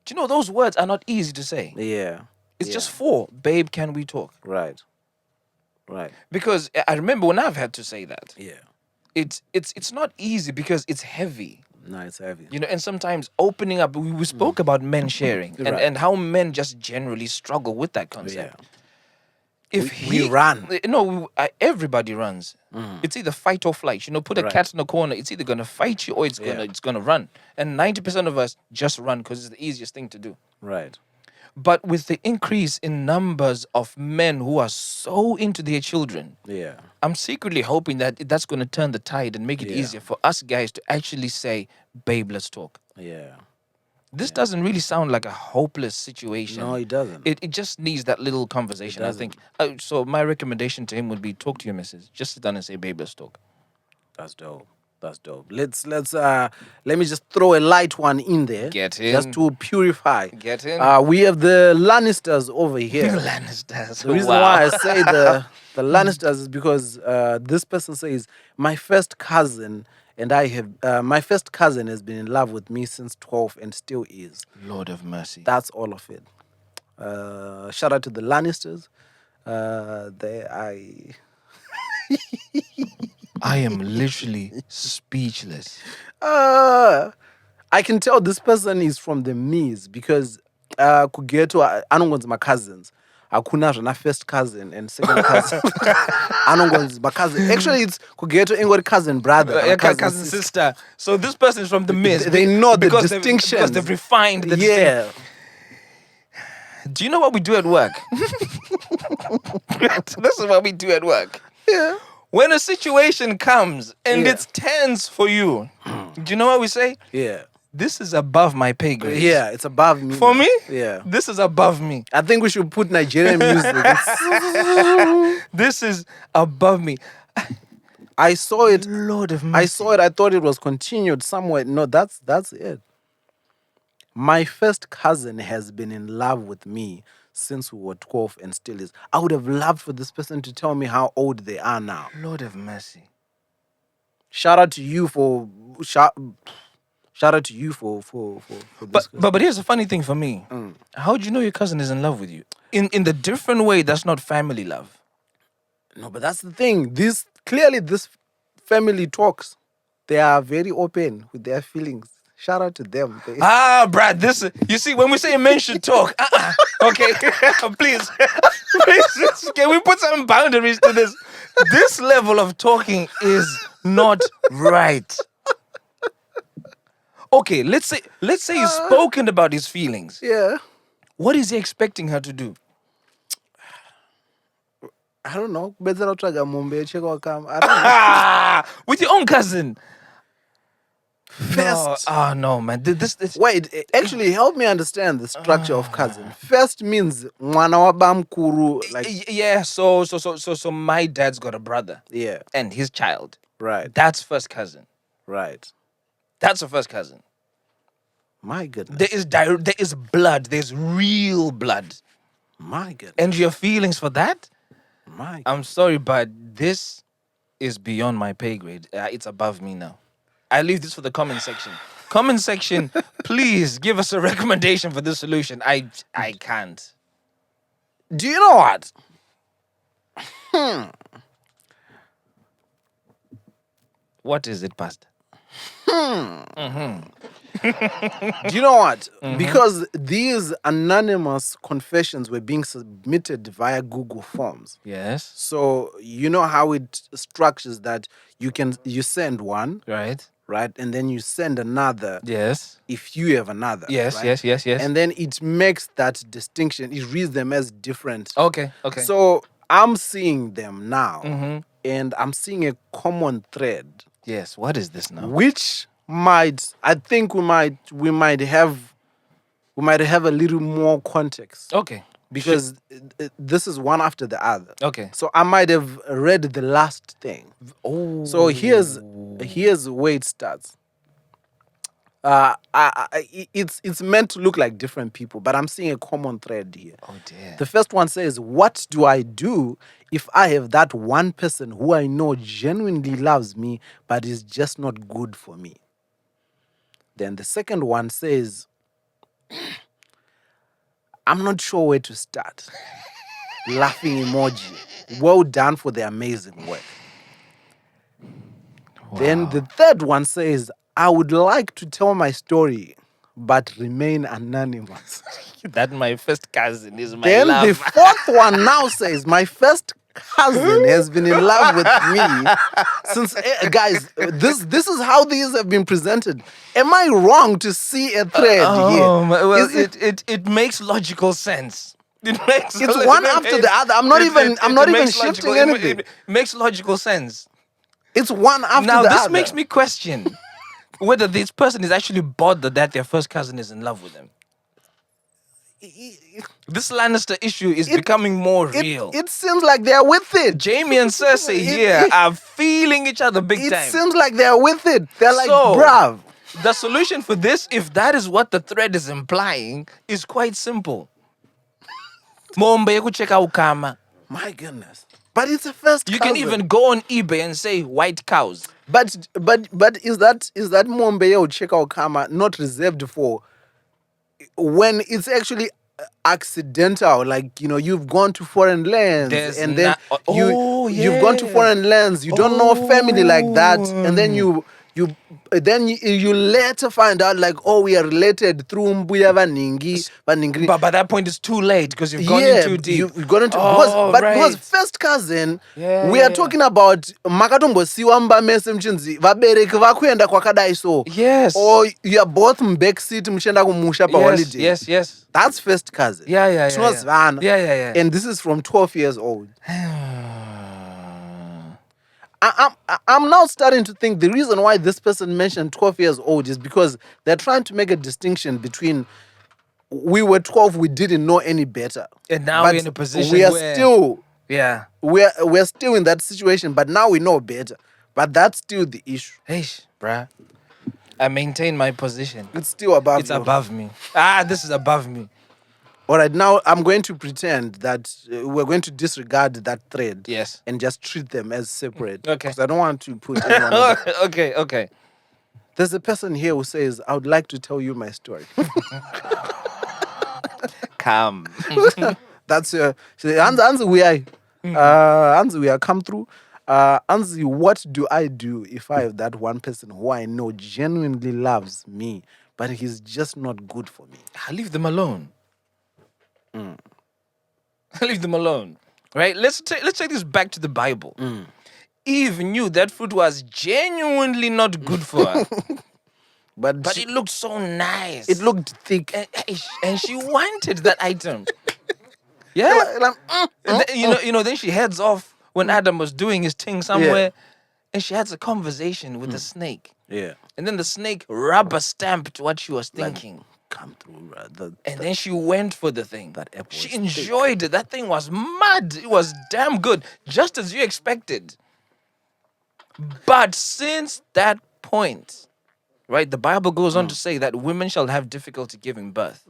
Do you know those words are not easy to say? Yeah. It's just 4, babe, can we talk? Right. Because I remember when I've had to say that. Yeah. It's not easy because it's heavy. No, it's heavy. And sometimes opening up, we spoke about men sharing and how men just generally struggle with that concept. Yeah. If we run. No, everybody runs. It's either fight or flight. Put a Right. cat in a corner. It's either gonna fight you or it's gonna run. And 90% of us just run because it's the easiest thing to do. Right. But with the increase in numbers of men who are so into their children, Yeah. I'm secretly hoping that that's going to turn the tide and make it easier for us guys to actually say, babe, let's talk. Yeah. This doesn't really sound like a hopeless situation. No, it doesn't. It just needs that little conversation, I think. So my recommendation to him would be talk to your missus. Just sit down and say, babe, let's talk. That's dope. That's dope. Let me just throw a light one in there. Get in. Just to purify. Get in. We have the Lannisters over here. Lannisters. The reason Wow. why I say the Lannisters is because this person says my first cousin my first cousin has been in love with me since 12 and still is. Lord of mercy. That's all of it. Shout out to the Lannisters. I am literally speechless. I can tell this person is from the Mies because kugeto anongonzi my cousins. Hakuna zvana first cousin and second cousin. Anongonzi my cousin. Actually, it's kugeto ingori cousin brother. Cousin sister. So this person is from the mist. They know the because distinction. Because they've refined the Yeah. Do you know what we do at work? This is what we do at work. Yeah. When a situation comes and Yeah. it's tense for you, do you know what we say? Yeah. This is above my pay grade. Yeah, it's above me. For now. me? Yeah. This is above me. I think we should put Nigerian music. This is above me. I saw it. Lord of mercy. I saw it. I thought it was continued somewhere. No, that's it. My first cousin has been in love with me since we were 12 and still is. I would have loved for this person to tell me how old they are now. Lord of mercy. Shout out to you for shout out to you for this. But here's the funny thing for me. How do you know your cousin is in love with you? In the different way, that's not family love. No, but that's the thing. This family talks. They are very open with their feelings. Shout out to them. Brad, you see, when we say men should talk, okay, please, can we put some boundaries to this? This level of talking is not right. Okay, let's say he's spoken about his feelings. Yeah. What is he expecting her to do? I don't know. Better not try to check or come. I don't know. With your own cousin. First. No, no, man. This. Wait, actually help me understand the structure of cousin. First means mwana wa bamkuru, like Yeah, so my dad's got a brother. yeah. And his child. Right. That's first cousin. Right. That's a first cousin. My goodness. There is blood. There's real blood. My goodness. And your feelings for that? My I'm sorry, but this is beyond my pay grade. It's above me now. I leave this for the comment section. Comment section, please give us a recommendation for this solution. I can't. Do you know what? What is it, Pastor? Do you know what? Because these anonymous confessions were being submitted via Google Forms. Yes. So you know how it structures that you send one, Right. right? And then you send another Yes. if you have another. Yes, right? yes. And then it makes that distinction. It reads them as different. Okay. So I'm seeing them now, Mm-hmm. and I'm seeing a common thread, Yes. What is this now? which I think we might have a little more context Okay. because this is one after the other. Okay. So I might have read the last thing. Oh. So here's where it starts. It's meant to look like different people, but I'm seeing a common thread here. Oh dear. The first one says, "What do I do if I have that one person who I know genuinely loves me, but is just not good for me?" Then the second one says, "I'm not sure where to start." Laughing emoji. Well done for the amazing work. Then the third one says, "I would like to tell my story, but remain anonymous." That my first cousin is my Then love. the fourth one now says, "My first cousin has been in love with me since." Guys, this is how these have been presented. Am I wrong to see a thread here? Well, Is it makes logical sense. It makes It's one after the other. I'm not even makes shifting logical- anything. It makes logical sense. It's one after Now the this other. makes me question whether this person is actually bothered that their first cousin is in love with them. This Lannister issue is becoming more real. It seems like they're with it. Jamie and Cersei here are feeling each other big It time. seems like they're with it. They're like, So- bruv. The solution for this, if that is what the thread is implying, is quite simple. Mombe kucheka ukama. My goodness. But it's a first You cousin. can even go on eBay and say white cows. But is that Mombeo Cheka Okama not reserved for when it's actually accidental? Like, you've gone to foreign lands There's and then na- oh, you've gone to yeah. foreign lands. You don't know a family like that, and then you later find out like, oh, we are related through Mbuya Vaningri. But by that point, it's too late because you've gone in too deep. You've gone into Oh, because right. first cousin, Yeah, we are yeah. talking about makatombosiwa mbamese mchinzi vabereki vakuenda kwakadai so. Yes. Or you are both backseat mchenda kumusha pa holiday. Yes. That's first cousin. Yeah. Tinozivana. Yeah. And this is from 12 years old. I'm now starting to think the reason why this person mentioned 12 years old is because they're trying to make a distinction between we were 12, we didn't know any better. And now But we're in a position we are where... still Yeah. we're still in that situation, but now we know better. But that's still the issue. Hey, bruh. I maintain my position. It's still above It's you. above me. This is above me. All right, now I'm going to pretend that we're going to disregard that thread. Yes. And just treat them as separate. Okay. Because I don't want to put anyone on the- Okay. There's a person here who says, I would like to tell you my story. Come. That's Anzi, we are come through. Anzi, what do I do if I have that one person who I know genuinely loves me, but he's just not good for me? I leave them alone. Leave them alone. Right? Let's take this back to the Bible. Eve knew that fruit was genuinely not good for her, but it looked so nice. it looked thick. and she wanted that item. Yeah. And then, then she heads off when Adam was doing his thing somewhere, and she has a conversation with the snake. Yeah. And then the snake rubber stamped what she was thinking. Come through, And then she went for the thing. That apple She was thick. enjoyed it. That thing was mad. It was damn good, just as you expected. But since that point, right, the Bible goes on to say that women shall have difficulty giving birth.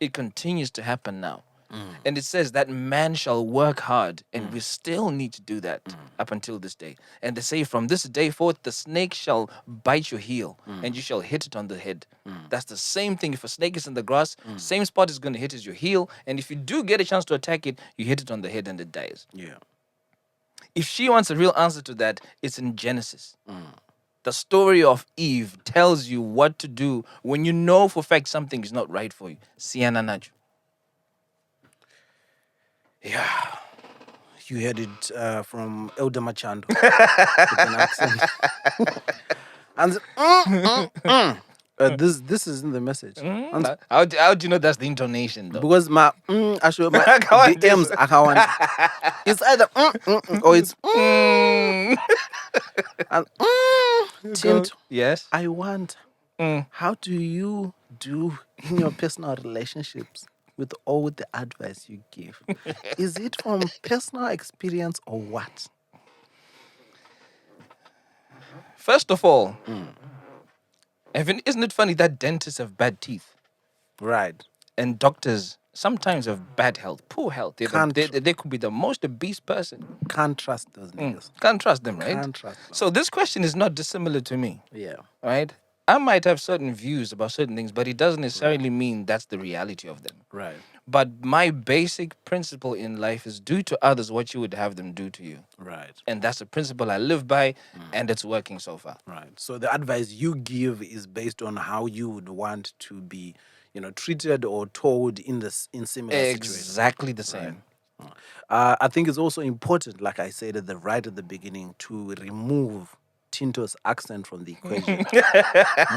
It continues to happen now. And it says that man shall work hard, and we still need to do that up until this day. And they say from this day forth, the snake shall bite your heel, and you shall hit it on the head. That's the same thing. If a snake is in the grass, same spot is going to hit is your heel. And if you do get a chance to attack it, you hit it on the head and it dies. Yeah. If she wants a real answer to that, it's in Genesis. The story of Eve tells you what to do when you know for fact something is not right for you. Siana Naju. Yeah. You heard it from Elder Machando with an accent. And this is in the message. And How do you know that's the intonation, though? because my I show my Account the M's account. It's either or it's and Tint, Yes? I want. How do you do in your personal relationships with all the advice you give? Is it from personal experience or what? First of all, isn't it funny that dentists have bad teeth Right. and doctors sometimes have bad health, poor health? They could be the most obese person. Can't trust those niggas. Can't trust them, right? Can't trust them. So this question is not dissimilar to me, Yeah. right? I might have certain views about certain things, but it doesn't necessarily mean that's the reality of them. Right. But my basic principle in life is do to others what you would have them do to you. Right. And that's a principle I live by, and it's working so far. Right. So the advice you give is based on how you would want to be, treated or told in similar situations. Exactly the same. I think it's also important, like I said right at the beginning, to remove Tinto's accent from the equation.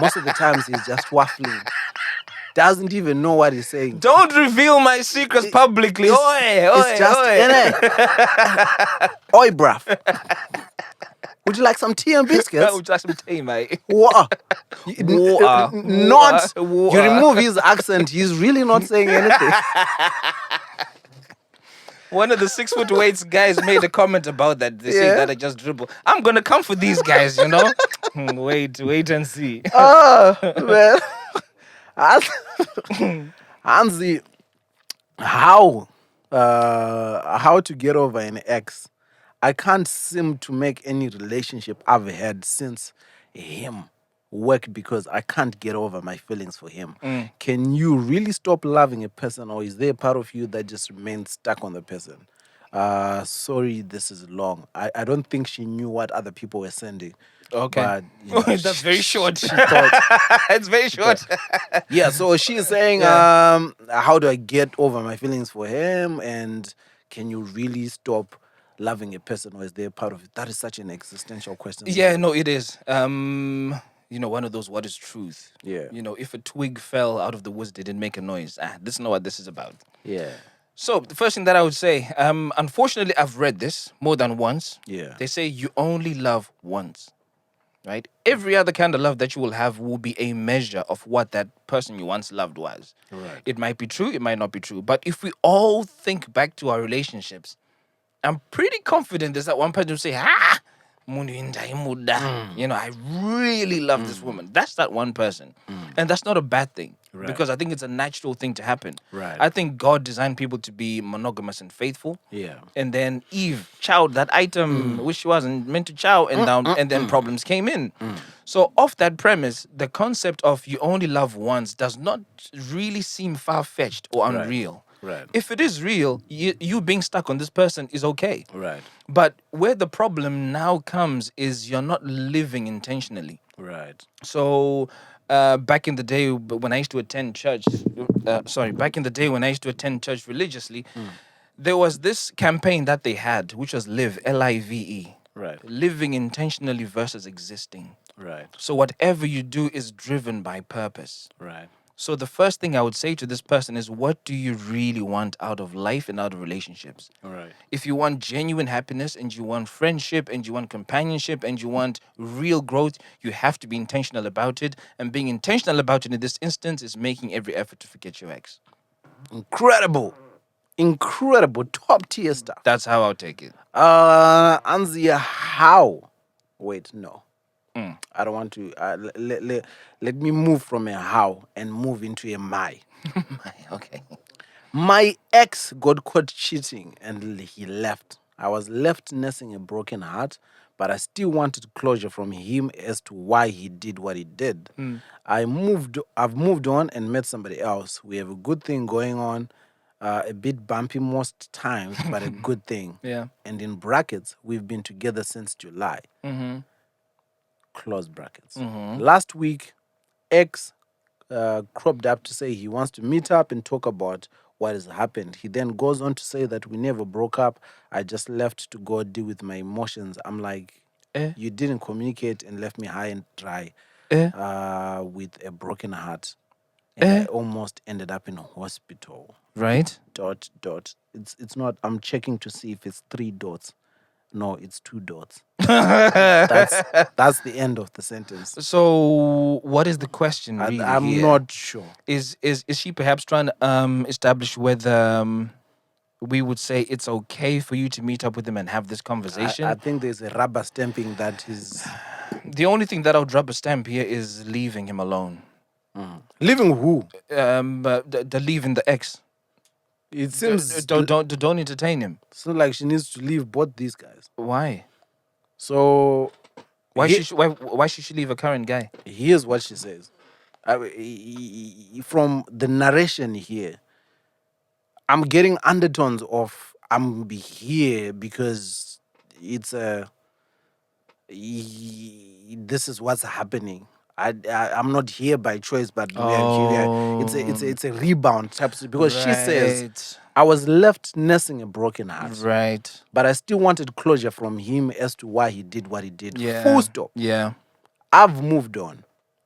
Most of the times he's just waffling. Doesn't even know what he's saying. Don't reveal my secrets publicly. Oi, It's just, oi, bruv. Would you like some tea and biscuits? Would you like some tea, mate? Water. Water. Not. Water. You remove his accent. He's really not saying anything. One of the 6 foot weights guys made a comment about that. They say Yeah. that I just dribble. I'm gonna come for these guys, you know. Wait and see. Oh, man. Hansi, how to get over an ex? I can't seem to make any relationship I've had since him work because I can't get over my feelings for him. Can you really stop loving a person, or is there a part of you that just remains stuck on the person? Sorry, this is long. I don't think she knew what other people were sending. Okay. But, you know, That's very short. She thought, It's very short. yeah, so she's saying, Yeah. how do I get over my feelings for him? And can you really stop loving a person, or is there a part of it? That is such an existential question. Yeah, no, it is. You know, one of those, what is truth? Yeah. You know, if a twig fell out of the woods, didn't make a noise. This is not what this is about. Yeah. So the first thing that I would say, unfortunately, I've read this more than once. Yeah. They say you only love once, right? Every other kind of love that you will have will be a measure of what that person you once loved was. Right. It might be true, it might not be true. But if we all think back to our relationships, I'm pretty confident there's that one person who say, you know, I really love this woman. That's that one person. And that's not a bad thing. Right. Because I think it's a natural thing to happen. Right. I think God designed people to be monogamous and faithful. Yeah. And then Eve chowed that item which she wasn't meant to chow, and down, and then problems came in. So off that premise, the concept of you only love once does not really seem far-fetched or unreal. Right. If it is real, you being stuck on this person is okay. Right. But where the problem now comes is you're not living intentionally. Right. So back in the day when I used to attend church, back in the day when I used to attend church religiously, there was this campaign that they had, which was LIVE, L-I-V-E. Right. Living intentionally versus existing. Right. So whatever you do is driven by purpose. Right. So the first thing I would say to this person is, what do you really want out of life and out of relationships? Right. If you want genuine happiness and you want friendship and you want companionship and you want real growth, you have to be intentional about it. And being intentional about it in this instance is making every effort to forget your ex. Incredible. Incredible. Top tier stuff. That's how I'll take it. Anzia, how? Wait, no. I don't want to. Let me move from a how and move into a my. Okay. My ex got caught cheating and he left. I was left nursing a broken heart, but I still wanted closure from him as to why he did what he did. I've moved on and met somebody else. We have a good thing going on. A bit bumpy most times, but a good thing. Yeah. And in brackets, we've been together since July. Close brackets. Last week, ex cropped up to say he wants to meet up and talk about what has happened. He then goes on to say that we never broke up. I just left to go deal with my emotions. I'm like, you didn't communicate and left me high and dry with a broken heart. And I almost ended up in hospital. Right? ... It's not, I'm checking to see if it's 3 dots. No, it's 2 dots. That's the end of the sentence. So what is the question really I'm here? not sure. Is she perhaps trying to establish whether we would say it's okay for you to meet up with him and have this conversation? I think there's a rubber stamping that is... The only thing that I would rubber stamp here is leaving him alone. Leaving who? The leaving the ex. It seems... Don't entertain him. It's not like she needs to leave both these guys. Why? So... Why should she leave a current guy? Here's what she says. From the narration here, I'm getting undertones of I'm here because it's this is what's happening. I'm not here by choice, but we are here. It's a rebound type of, because she says I was left nursing a broken heart. Right. But I still wanted closure from him as to why he did what he did. Yeah. Full stop. Yeah. I've moved on.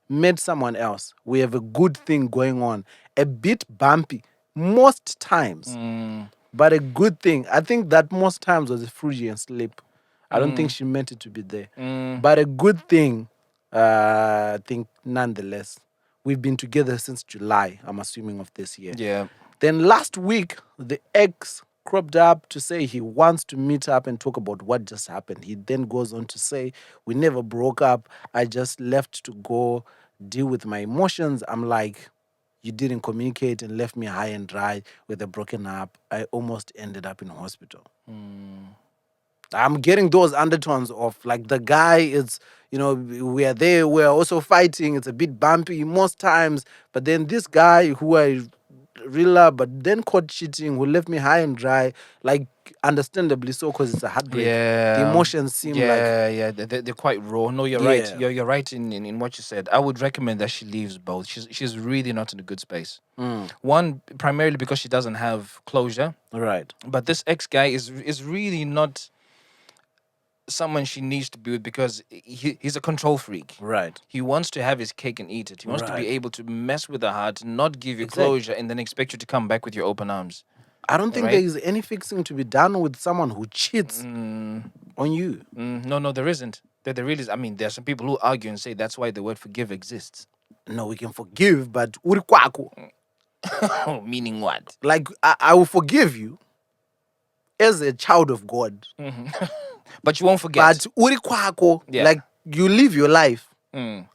Met someone else. We have a good thing going on. A bit bumpy most times. But a good thing. I think that most times was a Freudian slip. I don't think she meant it to be there. But a good thing, I think, nonetheless. We've been together since July, I'm assuming, of this year. Yeah. Then last week, the ex cropped up to say he wants to meet up and talk about what just happened. He then goes on to say, we never broke up. I just left to go deal with my emotions. I'm like, you didn't communicate and left me high and dry with a broken up. I almost ended up in hospital. I'm getting those undertones of like the guy is, we are there, we're also fighting. It's a bit bumpy most times. But then this guy who I really love, but then caught cheating, who left me high and dry, like understandably so, because it's a heartbreak. Yeah. The emotions seem like. Yeah, they're quite raw. No, you're right. Yeah. You're right in what you said. I would recommend that she leaves both. She's really not in a good space. One, primarily because she doesn't have closure. Right. But this ex guy is really not someone she needs to be with because he's a control freak. Right. He wants to have his cake and eat it. He wants to be Right. able to mess with her heart, not give you Exactly. closure, and then expect you to come back with your open arms. I don't think Right. there is any fixing to be done with someone who cheats on you. No, there isn't. There really is. I mean, there are some people who argue and say that's why the word forgive exists. No, we can forgive, but uri kwako. Meaning what? Like, I will forgive you as a child of God. But you won't forget. But uri kwako, Yeah. like, you live your life.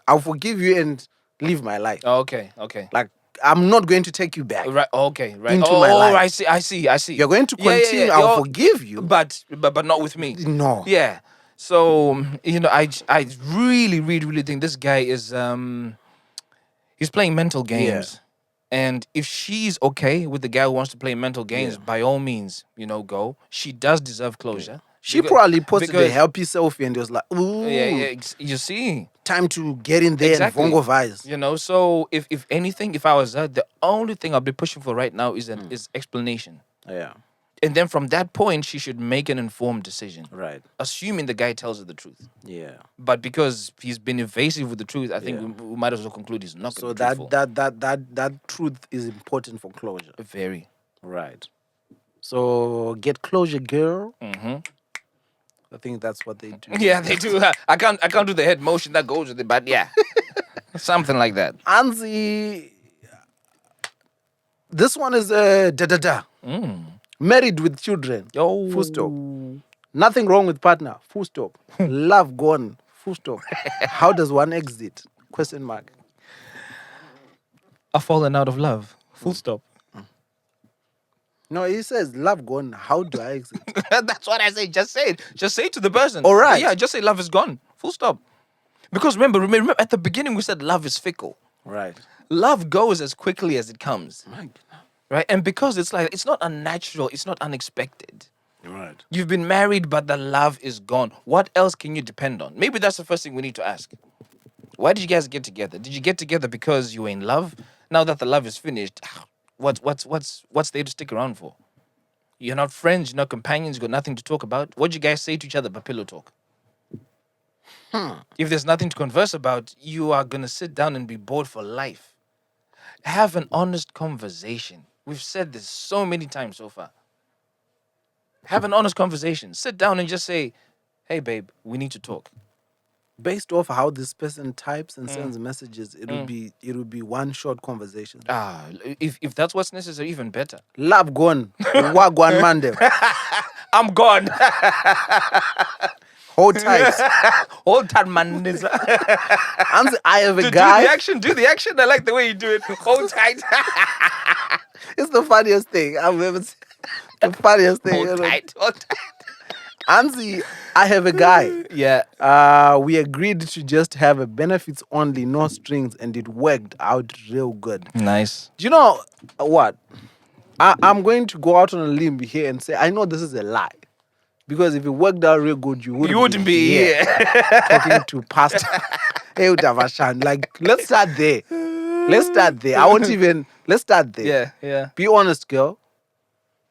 I'll forgive you and live my life. Oh, okay. Like, I'm not going to take you back. Right. Okay. Right. Into oh, my life. I see. You're going to Yeah, continue. yeah. I'll forgive you. But not with me. No. Yeah. So I really think this guy is he's playing mental games. And if she's okay with the guy who wants to play mental games, by all means, go. She does deserve closure. She probably posted a because- happy selfie and was like, ooh, you see. time to get in there Exactly. and Vongo vibes. So if anything, if I was her, the only thing I'll be pushing for right now is is explanation. Yeah. And then from that point, she should make an informed decision, Right. assuming the guy tells her the truth. Yeah. But because he's been evasive with the truth, I think we might as well conclude he's not So going to be truthful. that truth is important for closure. Very. Right. So get closure, girl. Mm-hmm. I think that's what they do. Yeah, they do. I can't do the head motion that goes with it, but yeah, something like that. Anzi, this one is da. Married with children. Yo. Full stop. Nothing wrong with partner. Full stop. Love gone. Full stop. How does one exit? Question mark. I've fallen out of love. Full stop. No, he says love gone. How do I exit? That's what I say. Just say it. Just say it to the person. All right. Yeah, just say love is gone. Full stop. Because remember, at the beginning we said love is fickle. Right. Love goes as quickly as it comes. My Right? And because it's not unnatural, it's not unexpected. Right. You've been married, but the love is gone. What else can you depend on? Maybe that's the first thing we need to ask. Why did you guys get together? Did you get together because you were in love? Now that the love is finished, what's there to stick around for? You're not friends, you're not companions, you got nothing to talk about. What do you guys say to each other but pillow talk? If there's nothing to converse about, you are gonna sit down and be bored for life. Have an honest conversation. We've said this so many times so far. Have an honest conversation. Sit down and just say, hey babe, we need to talk. Based off how this person types and sends messages, it will be one short conversation. If that's what's necessary, even better. Love gone. Wagwan mandem. I'm gone. Hold tight. Hold that man. I have a guy. Do the action. I like the way you do it. Hold tight. It's the funniest thing I've ever seen. The funniest thing. Hold tight. Hold tight. Anzi, I have a guy. Yeah. We agreed to just have a benefits only, no strings, and it worked out real good. Nice. Do you know what? I'm going to go out on a limb here and say I know this is a lie. Because if it worked out real good, you wouldn't be here. talking to Pastor Eudavashan. Like, let's start there. I won't even. Let's start there. Yeah. Be honest, girl.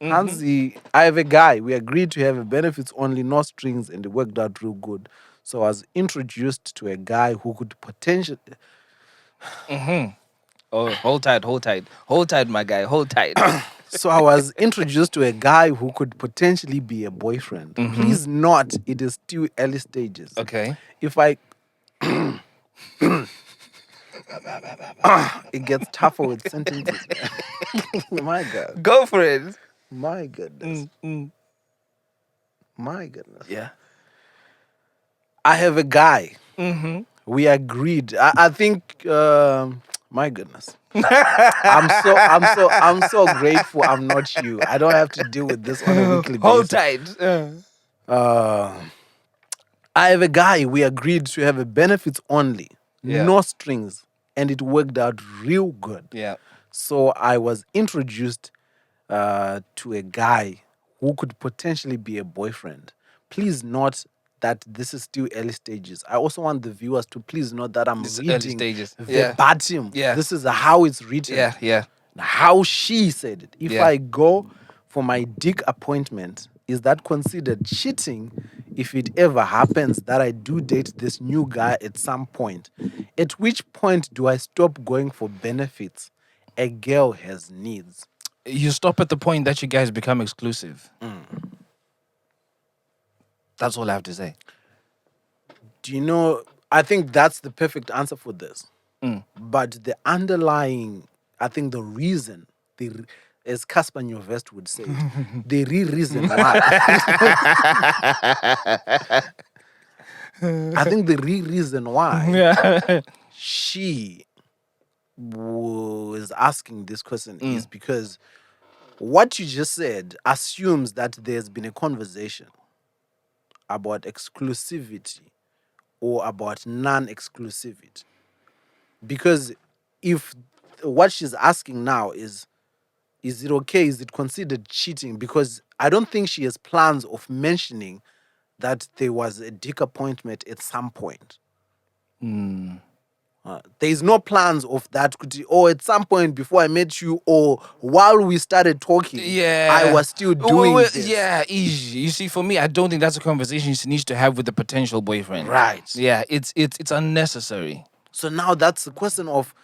Hansi, I have a guy. We agreed to have a benefits only, no strings, and it worked out real good. So I was introduced to a guy who could potentially. Oh, hold tight, my guy. Hold tight. So I was introduced to a guy who could potentially be a boyfriend. Please not. It is still early stages. Okay. If I it gets tougher with sentences. My God. Go for it. My goodness. My goodness. Yeah. I have a guy. Mm-hmm. We agreed. I think my goodness. I'm so grateful I'm not you. I don't have to deal with this on a weekly Hold basis. tight. I have a guy. We agreed to have a benefits only, Yeah. no strings, and it worked out real good. Yeah. So I was introduced to a guy who could potentially be a boyfriend. Please note that this is still early stages. I also want the viewers to please note that I'm This is early reading stages. Yeah. verbatim. Yeah. This is how it's written. Yeah. Yeah. How she said it. If Yeah. I go for my dick appointment, is that considered cheating if it ever happens that I do date this new guy at some point? At which point do I stop going for benefits? A girl has needs. You stop at the point that you guys become exclusive. That's all I have to say. Do you know? I think that's the perfect answer for this. But the underlying, I think the reason, as Caspar Nyovest would say, it, the real reason why. I think the real reason why Yeah. she was asking this question is because what you just said assumes that there's been a conversation about exclusivity or about non-exclusivity. Because if what she's asking now is it okay? Is it considered cheating? Because I don't think she has plans of mentioning that there was a dick appointment at some point. There is no plans of that. Or at some point before I met you, or while we started talking, Yeah. I was still doing this. Yeah, easy. You see, for me, I don't think that's a conversation she needs to have with the potential boyfriend. Right. Yeah, it's unnecessary. So now that's the question of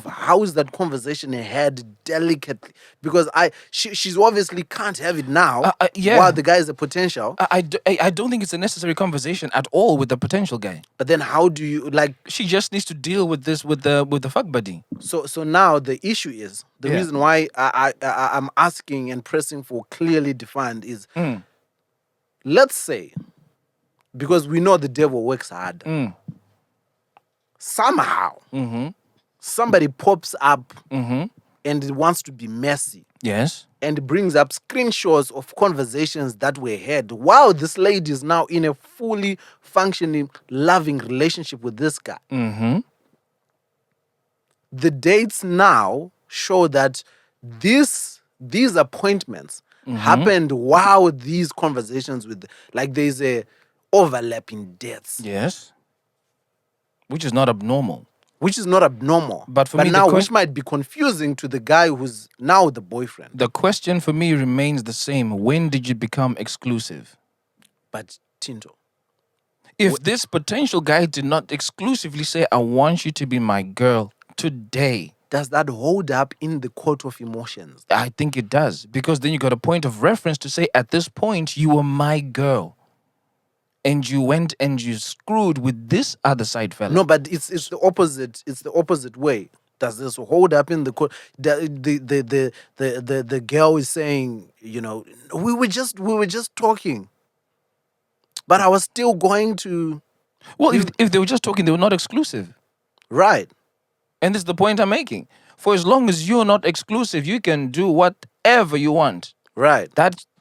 how is that conversation had delicately, because she's obviously can't have it now. Yeah. While the guy is a potential. I don't think it's a necessary conversation at all with the potential guy. But then how do you like? She just needs to deal with this with the fuck buddy. So now the issue is the Yeah. reason why I'm asking and pressing for clearly defined is, let's say, because we know the devil works hard. Somehow, somebody pops up and it wants to be messy Yes. and brings up screenshots of conversations that were had while this lady is now in a fully functioning, loving relationship with this guy. The dates now show that these appointments happened while these conversations with, like, there's a overlap in dates. Yes. Which is not abnormal. Which is not abnormal. But for me, the now, que- which might be confusing to the guy who's now the boyfriend. The question for me remains the same. When did you become exclusive? But Tinto, If this potential guy did not exclusively say, I want you to be my girl today, does that hold up in the court of emotions? I think it does. Because then you got a point of reference to say, at this point, you were my girl. And you went and you screwed with this other side fella. No, but it's the opposite. It's the opposite way. Does this hold up in the court? The girl is saying, you know, we were just talking, but I was still going to. Well, if they were just talking, they were not exclusive. Right. And this is the point I'm making. For as long as you're not exclusive, you can do whatever you want. Right.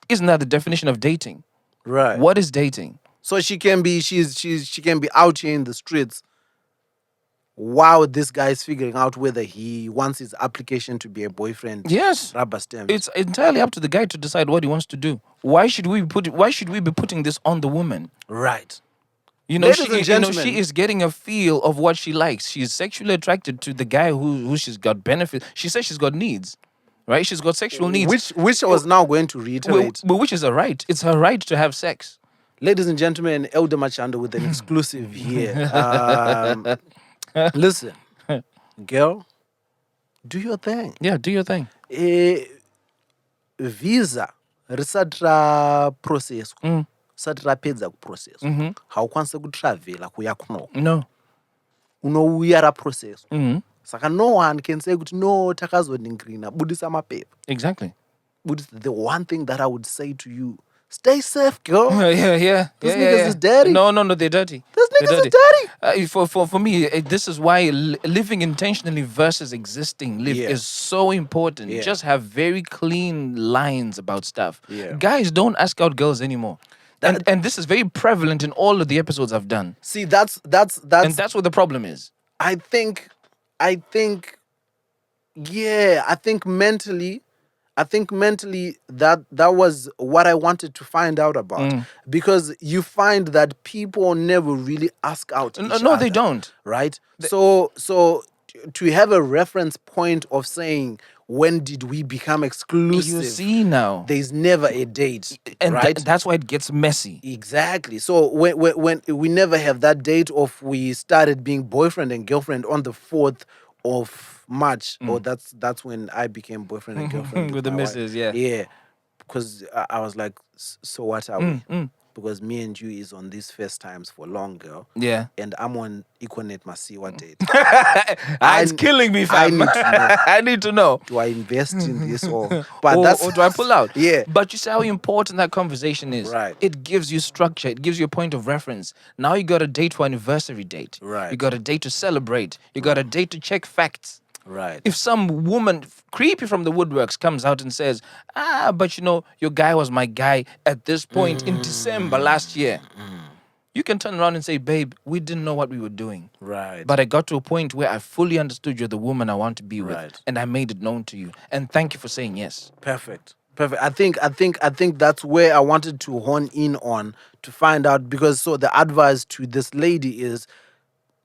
Isn't that the definition of dating? Right. What is dating? So she can be she can be out here in the streets while this guy is figuring out whether he wants his application to be a boyfriend. Yes. Rubber stamp. It's entirely up to the guy to decide what he wants to do. Why should we be putting this on the woman? Right. You know, Ladies and she gentlemen. is getting a feel of what she likes. She is sexually attracted to the guy who she's got benefits. She says she's got needs, right? She's got sexual needs. Which I was now going to reiterate. But which is a right. It's her right to have sex. Ladies and gentlemen, Elder Machando with an exclusive here. Listen, girl, do your thing. Yeah, do your thing. visa risati raprocesswa risati rapedza kuprocesswa haukwanisi kutravhela kuya kunoko No. unouya raprocesswa saka no one can say kuti no takazoningirina budisa mapepa Exactly. but the one thing that I would say to you, stay safe, girl. Yeah. Those niggas is dirty. No, they're dirty. Those They're niggas is dirty. For me, this is why living intentionally versus existing Yeah. is so important. Yeah. Just have very clean lines about stuff. Yeah. Guys don't ask out girls anymore. And this is very prevalent in all of the episodes I've done. See, that's And that's what the problem is. I think mentally that was what I wanted to find out about. Because you find that people never really ask out each No, other, they don't. right? So to have a reference point of saying when did we become exclusive, You see now. there's never a date, And right? that's why it gets messy. Exactly. So when we never have that date of we started being boyfriend and girlfriend on the 4th of March, or that's when I became boyfriend and girlfriend With the my wife. missus, yeah. Yeah, because I was like, so what are we? Because me and you is on these first times for long, girl. Yeah. And I'm on Econet Masiwa date. It's killing me, I fam. need to know. I need to know. Do I invest in this or? But Or do I pull out? Yeah. But you see how important that conversation is. Right. It gives you structure. It gives you a point of reference. Now you got a date for anniversary date. Right. You got a date to celebrate. You got a date to check facts. Right. If some woman creepy from the woodworks comes out and says, but you know, your guy was my guy at this point in December last year. You can turn around and say, babe, we didn't know what we were doing. Right. But I got to a point where I fully understood you're the woman I want to be with. Right. And I made it known to you. And thank you for saying yes. Perfect. I think that's where I wanted to hone in on to find out, because so the advice to this lady is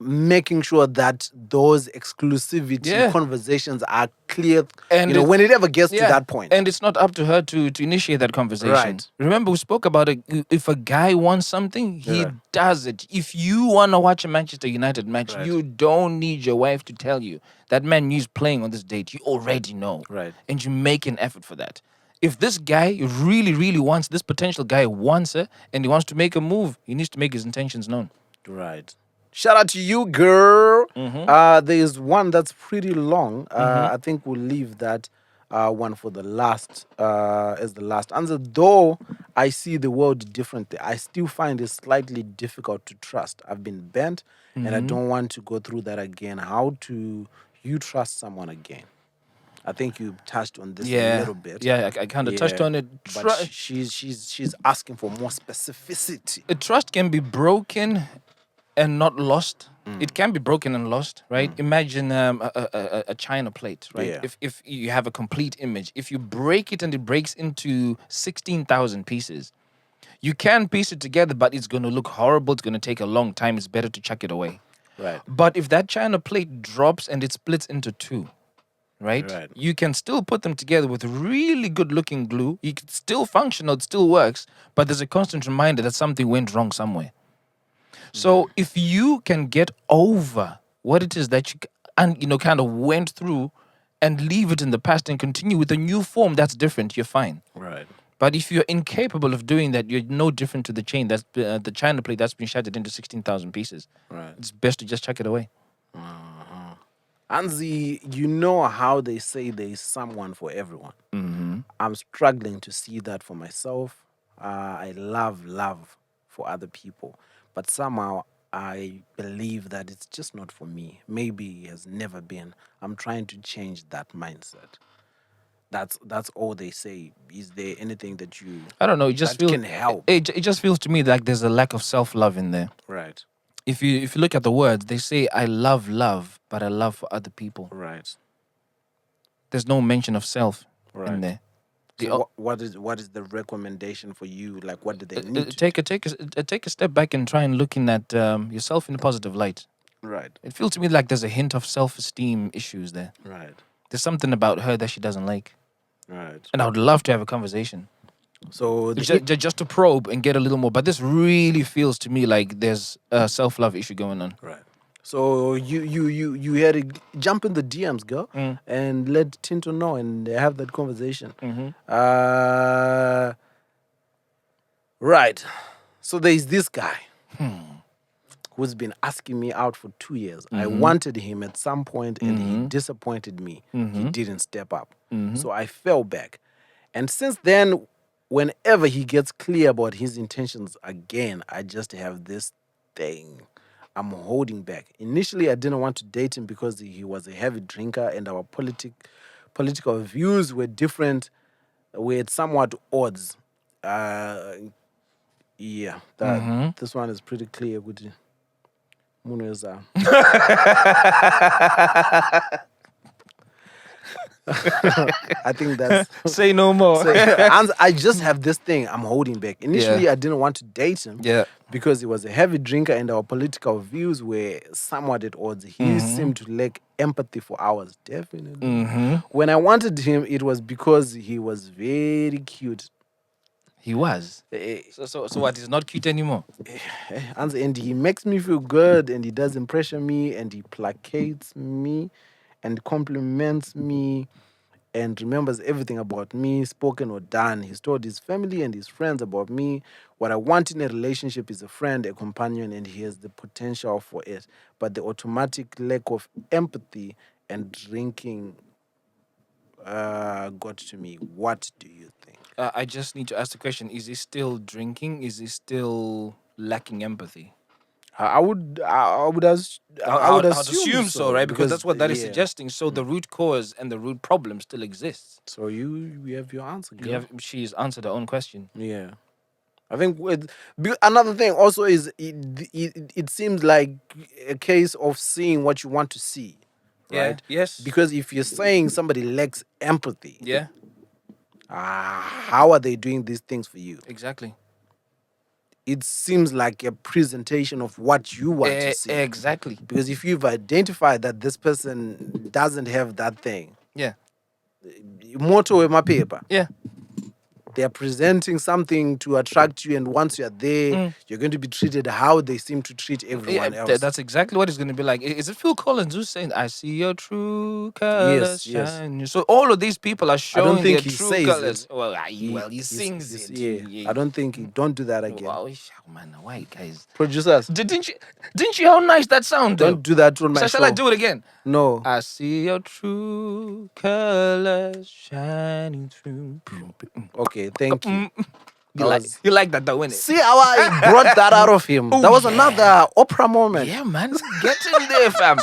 making sure that those exclusivity conversations are clear, And when it ever gets to that point. And it's not up to her to initiate that conversation. Right. Remember, we spoke about it. If a guy wants something, he does it. If you want to watch a Manchester United match, you don't need your wife to tell you that man is playing on this date. You already know. Right. And you make an effort for that. If this guy really, really wants, this potential guy wants her and he wants to make a move, he needs to make his intentions known. Right. Shout out to you, girl. There's one that's pretty long. I think we'll leave that one for the last, as the last answer. Though I see the world differently, I still find it slightly difficult to trust. I've been bent, and I don't want to go through that again. How do you trust someone again? I think you touched on this a little bit. Yeah, I kind of touched on it. But she's asking for more specificity. Trust can be broken and not lost. It can be broken and lost, right? Imagine a china plate, right? Yeah. If you have a complete image, if you break it and it breaks into 16,000 pieces, you can piece it together, but it's going to look horrible. It's going to take a long time. It's better to chuck it away. Right. But if that china plate drops and it splits into two, right? You can still put them together with really good looking glue. It's still functional, it still works, but there's a constant reminder that something went wrong somewhere. So if you can get over what it is that you kind of went through and leave it in the past and continue with a new form that's different, you're fine. Right. But if you're incapable of doing that, you're no different to the chain that's the china plate that's been shattered into 16,000 pieces. Right. It's best to just chuck it away. Anzi, you know how they say there is someone for everyone. I'm struggling to see that for myself. I love for other people, but somehow I believe that it's just not for me. Maybe it has never been. I'm trying to change that mindset. That's all they say. Is there anything that you I don't know. It just that feels can help? It just feels to me like there's a lack of self-love in there. Right. If you look at the words, they say I love, but I love for other people. Right. There's no mention of self in there. So what is the recommendation for you? Like, what do they need? Take a step back and try and looking at yourself in a positive light. Right. It feels to me like there's a hint of self-esteem issues there. Right. There's something about her that she doesn't like, Right. and I would love to have a conversation. So Just to probe and get a little more. But this really feels to me like there's a self-love issue going on. right. So you had to jump in the DMs, girl, and let Tinto know and have that conversation. Right. So there's this guy who's been asking me out for 2 years. I wanted him at some point and he disappointed me. He didn't step up. So I fell back. And since then, whenever he gets clear about his intentions again, I just have this thing I'm holding back. Initially, I didn't want to date him because he was a heavy drinker and our political views were different. We're at somewhat odds. Yeah, this one is pretty clear. Good. Muneza. I think that's. Say no more. I just have this thing I'm holding back. Initially, I didn't want to date him because he was a heavy drinker and our political views were somewhat at odds. He seemed to lack empathy for ours, definitely. When I wanted him, it was because he was very cute. He was. So what? He's not cute anymore. And he makes me feel good, and he doesn't pressure me, and he placates me, and compliments me, and remembers everything about me, spoken or done. He's told his family and his friends about me. What I want in a relationship is a friend, a companion, and he has the potential for it. But the automatic lack of empathy and drinking got to me. What do you think? I just need to ask the question: is he still drinking? Is he still lacking empathy? I would assume so, right? Because that's what that is yeah. suggesting. So the root cause and the root problem still exists. So you have your answer, girl. She's answered her own question. Yeah. I think another thing also is it seems like a case of seeing what you want to see, right? Yeah, yes. Because if you're saying somebody lacks empathy, Yeah. How are they doing these things for you? Exactly. It seems like a presentation of what you want to see. Exactly. Because if you've identified that this person doesn't have that thing, motto in my paper. Yeah. They are presenting something to attract you, and once you're there, you're going to be treated how they seem to treat everyone else. That's exactly what it's going to be like. Is it Phil Collins who's saying, "I see your true colors shine"? Yes. So all of these people are showing their he true says colors. it. Well, he sings it. Yeah. I don't think he don't do that again. Wow, man, why guys? Producers, Didn't you hear how nice that sound? don't do that on my show. Shall I do it again? No. I see your true colors shining through. Okay, thank you. You like that though, innit? See how I brought that out of him? That was another Oprah moment. Yeah, man. Get in there, fam.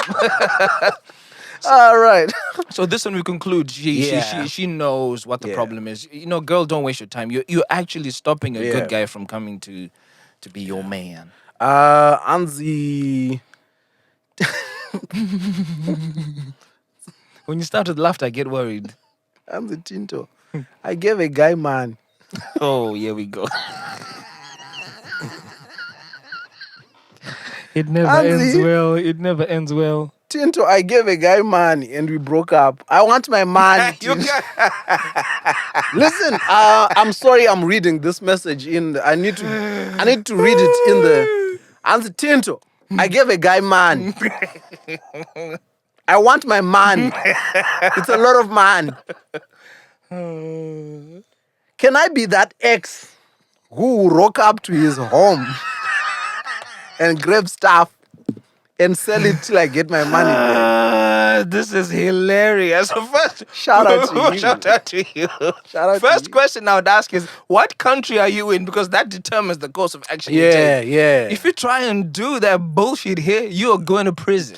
All right. So this one we conclude. She knows what the problem is. You know, girl, don't waste your time. You're actually stopping a good guy from coming to be your man. Anzi. When you start with laughter, I get worried. Anzi Tinto. I gave a guy man. Oh, here we go. It never ends well. It never ends well. Tinto, I gave a guy money and we broke up. I want my money. Listen, I'm sorry I'm reading this message I need to read it in the answer. Tinto, I gave a guy money. I want my money. It's a lot of money. Can I be that ex who rock up to his home and grab stuff and sell it till I get my money back? This is hilarious. So first, shout out to you. Shout out to you. First question I would ask is, what country are you in? Because that determines the course of action you take. Yeah. If you try and do that bullshit here, you are going to prison.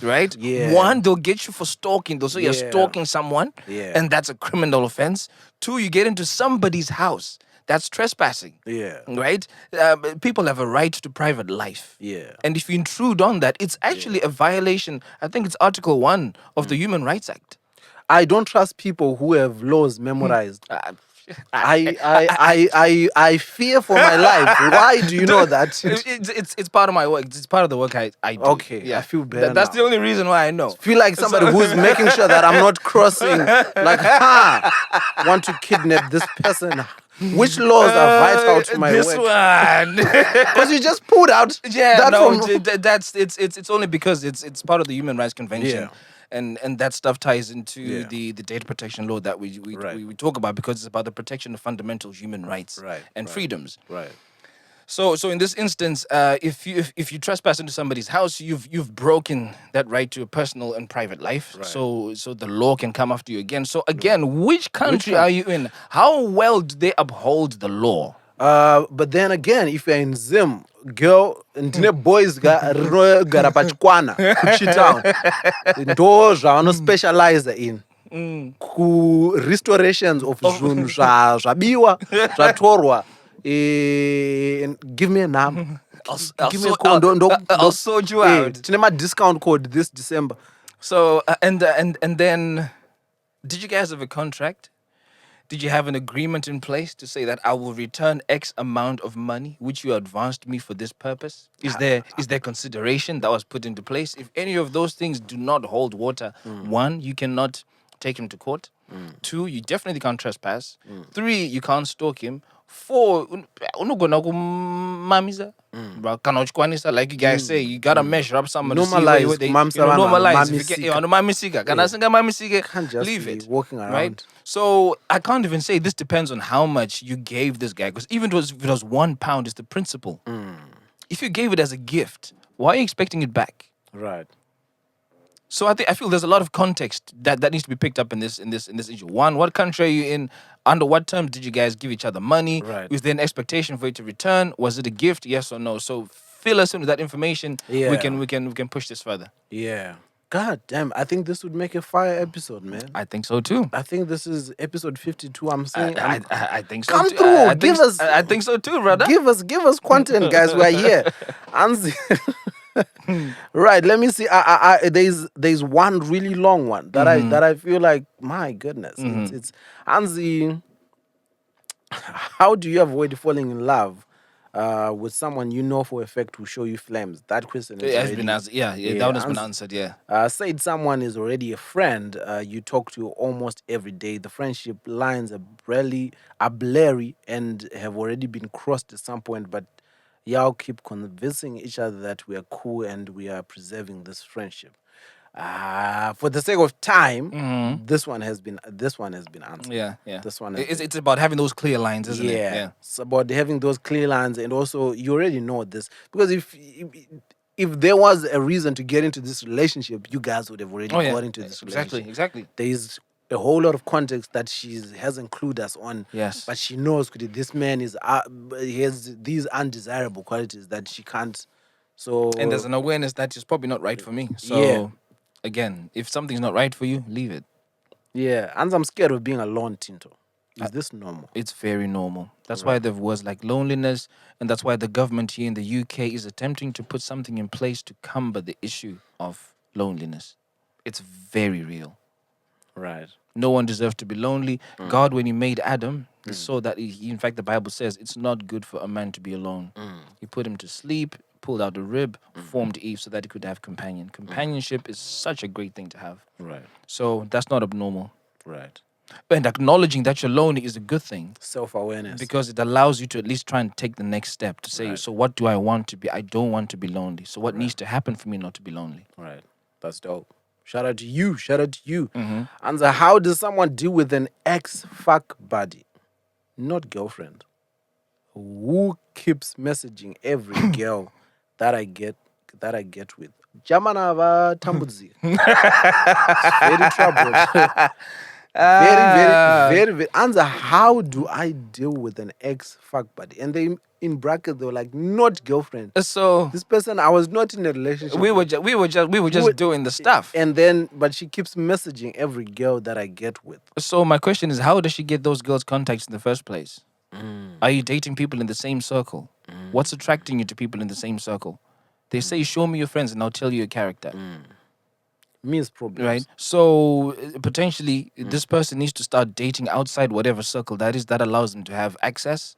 Right? Yeah. One, they'll get you for stalking. They'll say you're stalking someone, and that's a criminal offense. Two, you get into somebody's house. That's trespassing. Yeah. Right? People have a right to private life. Yeah. And if you intrude on that, it's actually a violation. I think it's Article 1 of the Human Rights Act. I don't trust people who have laws memorized. I fear for my life. Why do you know that? It's part of my work. It's part of the work I do. Okay, yeah. I feel better. That's now. the only reason why I know. Feel like somebody who's making sure that I'm not crossing. Like, want to kidnap this person. Which laws are vital to my this work? one. Because you just pulled out Yeah, that no, from... that's it's only because it's part of the Human Rights Convention, Yeah. and that stuff ties into Yeah. the data protection law that we Right. we talk about because it's about the protection of fundamental human rights Right, and right. freedoms. Right. So in this instance, if you trespass into somebody's house, you've broken that right to a personal and private life. Right. So the law can come after you again. So again, which country one? are you in? How well do they uphold the law? But then again, if you're in Zim, girl, ndine boys gara pachikwana kuchitown, ndo zvavano specialize in ku restorations of zvinhu zvabiwa zvatorwa. Give me a number. Give me a code. I'll sort you out. Tine ma discount code this December. So and then, did you guys have a contract? Did you have an agreement in place to say that I will return X amount of money which you advanced me for this purpose? Is there consideration that was put into place? If any of those things do not hold water, one, you cannot take him to court. Two, you definitely can't trespass. Three, you can't stalk him. Four, unogona kumamisa. Kana uchikwanisa, like you guys say, you gotta measure up somebody. Normalize Normalize. If you mamisika. get mamisika, kana singa mamisika, Can't just leave be it. walking around. Right? So I can't even say this depends on how much you gave this guy. Because even if it was £1, it's the principle. If you gave it as a gift, why are you expecting it back? Right. So I feel there's a lot of context that needs to be picked up in this issue. One, what country are you in? Under what terms did you guys give each other money? Right. Was there an expectation for it to return? Was it a gift? Yes or no? So fill us in with that information. Yeah. We can push this further. Yeah. God damn, I think this would make a fire episode, man. I think so too. I think this is episode 52. I'm saying, I think so come too. through, I give think, us- I think so too, brother. give us content, guys. We're here. Anzi. Right. Let me see. There's one really long one that I feel like, my goodness, it's Anzi. How do you avoid falling in love with someone you know for a fact will show you flames? That question is It has already- been answered. Yeah, that one has been answered. Yeah. Said someone is already a friend you talk to almost every day. The friendship lines are blurry and have already been crossed at some point, but y'all keep convincing each other that we are cool and we are preserving this friendship. For the sake of time, this one has been answered. Yeah. This one has It's about having those clear lines, isn't it? Yeah. It's about having those clear lines, and also you already know this because if there was a reason to get into this relationship, you guys would have already got into this relationship. Exactly. There is a whole lot of context that she hasn't clued us on. Yes. But she knows this man he has these undesirable qualities that she can't. So And there's an awareness that is probably not right for me. So Yeah. again, if something's not right for you, leave it. yeah, and I'm scared of being alone, Tinto. Is this normal? It's very normal. That's why there have words like loneliness, and that's why the government here in the UK is attempting to put something in place to combat the issue of loneliness. It's very real. Right. No one deserves to be lonely. God, when he made Adam, he saw that in fact, the Bible says it's not good for a man to be alone. He put him to sleep, pulled out a rib, formed Eve so that he could have companion. Companionship is such a great thing to have. Right. So that's not abnormal. Right. And acknowledging that you're lonely is a good thing Self-awareness. because it allows you to at least try and take the next step to say, so what do I want to be? I don't want to be lonely. So what needs to happen for me not to be lonely? Right. That's dope. Shout out to you. And so how does someone deal with an ex-fuck buddy? Not girlfriend. Who keeps messaging every girl that I get with? Jamana va tambudzi. Very troubled. Very. Answer, how do I deal with an ex-fuck buddy? And they, in brackets, they were like, not girlfriend. So This person, I was not in a relationship. we were just doing the stuff. And then, but she keeps messaging every girl that I get with. So my question is, how does she get those girls' contacts in the first place? Are you dating people in the same circle? What's attracting you to people in the same circle? They say, show me your friends and I'll tell you your character. Means problems. Right? So potentially this person needs to start dating outside whatever circle that is that allows them to have access.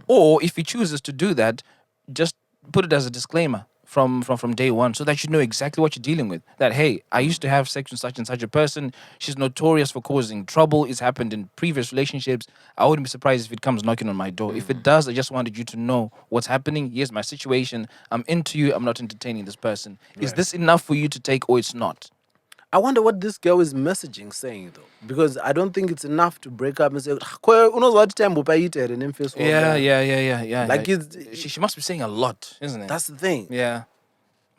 Or if he chooses to do that, just put it as a disclaimer. from day one, so that you know exactly what you're dealing with. That, hey, I used to have sex with such and such a person. She's notorious for causing trouble. It's happened in previous relationships. I wouldn't be surprised if it comes knocking on my door. If it does, I just wanted you to know what's happening. Here's my situation. I'm into you. I'm not entertaining this person. Is this enough for you to take, or it's not? I wonder what this girl is messaging, saying though, because I don't think it's enough to break up and say, "Kwe, unozi what time upaite and then face Yeah. Like She must be saying a lot, isn't it? that's the thing. Yeah.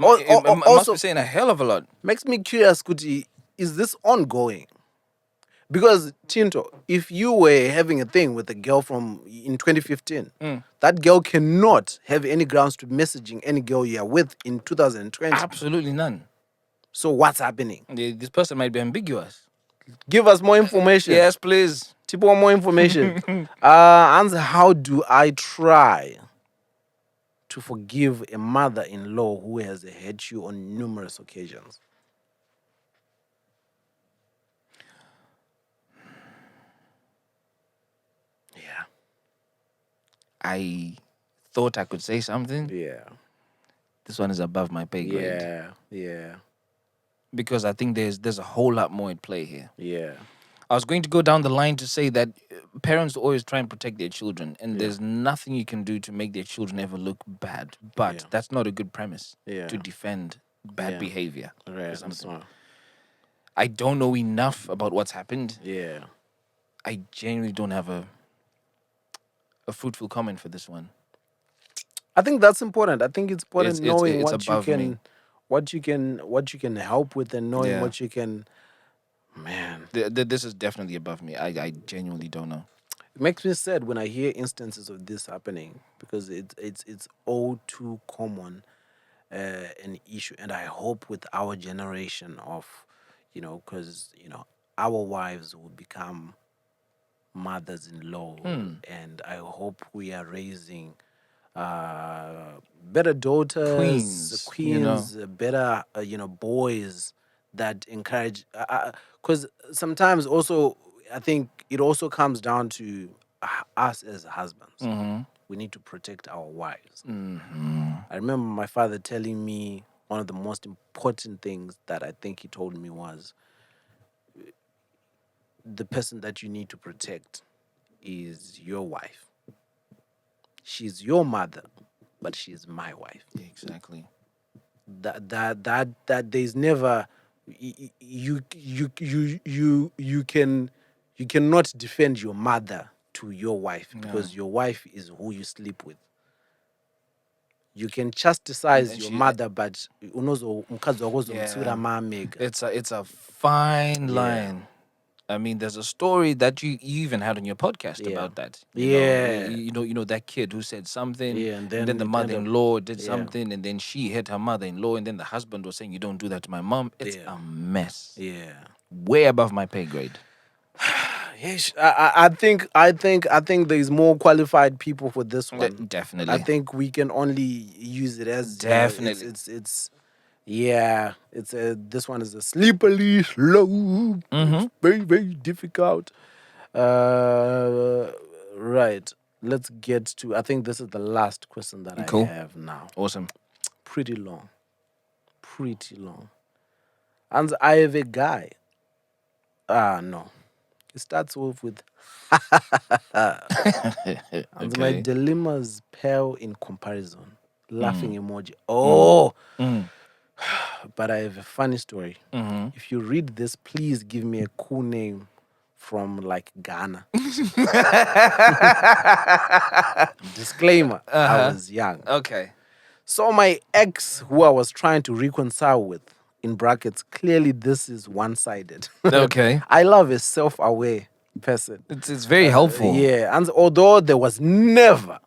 Al- It must also, be saying a hell of a lot. makes me curious, Kuti, is this ongoing? Because Tinto, if you were having a thing with a girl from in 2015, that girl cannot have any grounds to messaging any girl you're with in 2020. Absolutely none. So what's happening? This person might be ambiguous. Give us more information. Yes, please. Tipo, more information. Answer, how do I try to forgive a mother-in-law who has hurt you on numerous occasions? Yeah. I thought I could say something. Yeah. This one is above my pay grade. Yeah. Because I think there's a whole lot more at play here. Yeah. I was going to go down the line to say that parents always try and protect their children, and there's nothing you can do to make their children ever look bad. But that's not a good premise to defend bad behavior. Right. I don't know enough about what's happened. Yeah. I genuinely don't have a fruitful comment for this one. I think that's important. I think it's important It's- knowing it's what you above can, me. what you can help with, and knowing Yeah. what you can. Man, This is definitely above me. I genuinely don't know. it makes me sad when I hear instances of this happening, because it's all too common, an issue. And I hope with our generation of, because our wives will become mothers-in-law, and I hope we are raising better daughters, queens, better boys that encourage. Because sometimes also, I think it also comes down to us as husbands. We need to protect our wives. I remember my father telling me one of the most important things that I think he told me was, the person that you need to protect is your wife. She's your mother, but she's my wife. Exactly. That there's never, you cannot defend your mother to your wife, because your wife is who you sleep with. You can chastise And your she- mother, but unozo mukadzi wako uzomutsuira mamega. It's a fine line. I mean, there's a story that you even had on your podcast about that. You know that kid who said something, and then then the it mother-in-law did yeah. something, and then she hit her mother-in-law, and then the husband was saying, "You don't do that to my mom." It's a mess. Yeah. Way above my pay grade. Yes, I think there's more qualified people for this one. Definitely. I think we can only use it as Definitely. It's this one is a slippery slope. It's very, very difficult. Right. Let's get to. I think this is the last question that I have now. Awesome. Pretty long. And I have a guy. No. It starts off with and my dilemmas pale in comparison. Laughing emoji. But I have a funny story. If you read this, please give me a cool name from like Ghana. Disclaimer, I was young. Okay. So my ex, who I was trying to reconcile with, in brackets, clearly this is one-sided. Okay. I love a self-aware person. It's very helpful. Yeah, and although there was never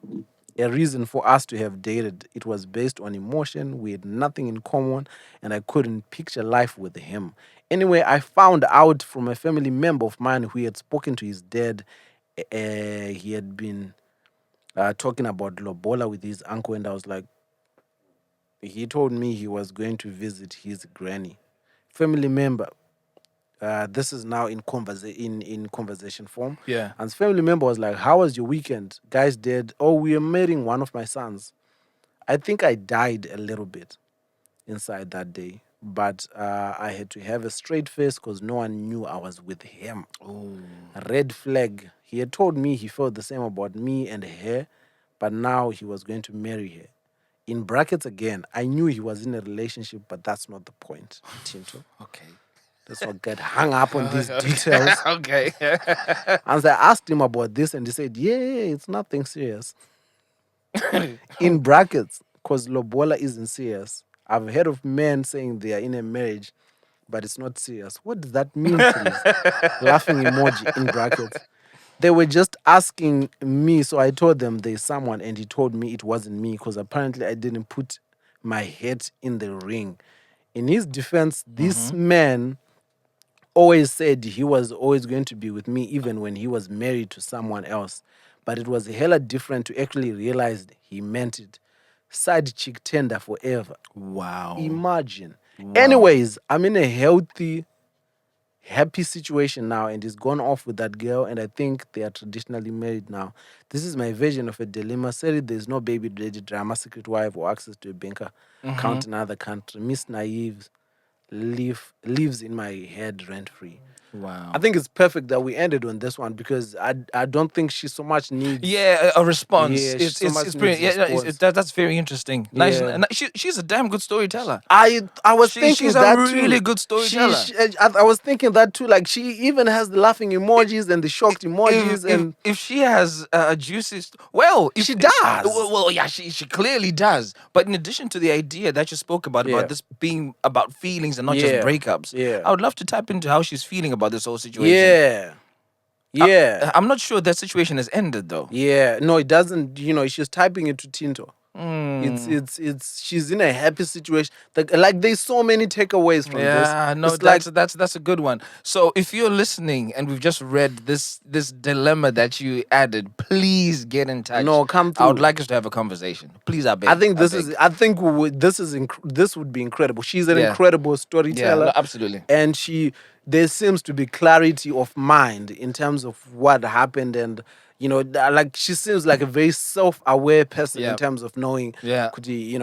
a reason for us to have dated, it was based on emotion. We had nothing in common, and I couldn't picture life with him. Anyway, I found out from a family member of mine who had spoken to his dad. He had been talking about Lobola with his uncle, and I was like, he told me he was going to visit his granny. Family member. This is now in conversation form. Yeah. And his family member was like, how was your weekend? Guy's dead. Oh, we are marrying one of my sons. I think I died a little bit inside that day, but I had to have a straight face because no one knew I was with him. Red flag. He had told me he felt the same about me and her, but now he was going to marry her. In brackets again, I knew he was in a relationship, but that's not the point, Tinto. Okay. Let's not get hung up on these details. Okay. And I asked him about this, and he said, yeah, it's nothing serious. In brackets, because lobola isn't serious. I've heard of men saying they are in a marriage, but it's not serious. What does that mean, please? Laughing emoji in brackets. They were just asking me, so I told them there's someone, and he told me it wasn't me because apparently I didn't put my head in the ring. In his defense, this man always said he was always going to be with me even when he was married to someone else. But it was hella different to actually realize he meant it. Side chick tender forever. Wow. Imagine. Anyways, I'm in a healthy, happy situation now, and he's gone off with that girl, and I think they are traditionally married now. This is my version of a dilemma. Sorry, there's no baby daddy drama, secret wife, or access to a banker account in another country. Miss Naive lives in my head rent free. Wow. I think it's perfect that we ended on this one because I don't think she so much needs. Yeah, a response. Yeah, it's so much it's pretty. needs Yeah, response. that's very interesting. Nice. Yeah. She's a damn good storyteller. I was thinking She's that a too. really good storyteller. I was thinking that too. Like she even has the laughing emojis and the shocked emojis, and if she has a juicy, well, if She does. Well, yeah, she clearly does. But in addition to the idea that you spoke about Yeah. this being about feelings and not Yeah. just breakups, Yeah. I would love to tap into how she's feeling about this whole situation. yeah. I'm not sure that situation has ended though. Yeah, no, it doesn't. She's typing it to Tinto. Hmm. It's she's in a happy situation. Like there's so many takeaways from this. Yeah, no, It's that's a good one. So if you're listening and we've just read this dilemma that you added, please get in touch. No, come I would through. like us to have a conversation. Please, I beg. I think this beg. is. I think this would be incredible. She's an Yeah. incredible Yeah, storyteller. no, absolutely. And there seems to be clarity of mind in terms of what happened, and like she seems like a very self-aware person Yeah. in terms of knowing Yeah.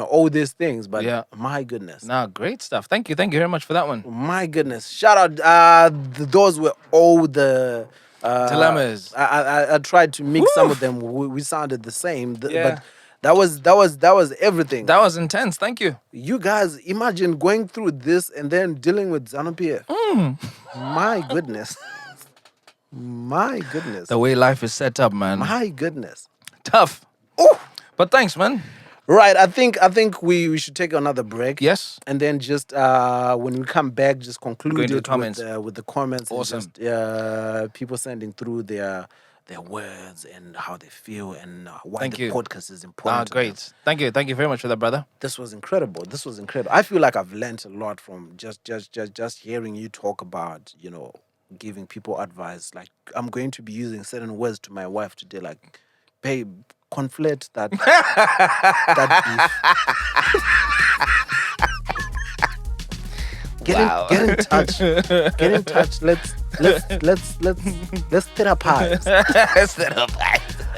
all these things. But Yeah. my goodness, No, great stuff. Thank you very much for that one. my goodness, shout out. Those were all the Dilemmas. I tried to mix some of them. We sounded the same, Yeah. but that was everything. That was intense. Thank you. You guys imagine going through this and then dealing with ZANU-PF. My goodness. My goodness. The way life is set up, man. My goodness. Tough. Oh, But thanks, man. right. I think we should take another break. Yes. And then just when we come back, just conclude Go into the it comments. with the comments. Awesome. And just, people sending through their words and how they feel and why Thank the you. podcast is important. to them. Great. Thank you. Thank you very much for that, brother. This was incredible. I feel like I've learned a lot from just hearing you talk about, giving people advice. Like I'm going to be using certain words to my wife today, like, babe, conflate that that beef. Wow. Get in touch. Get in touch. Let's therapize. Set up.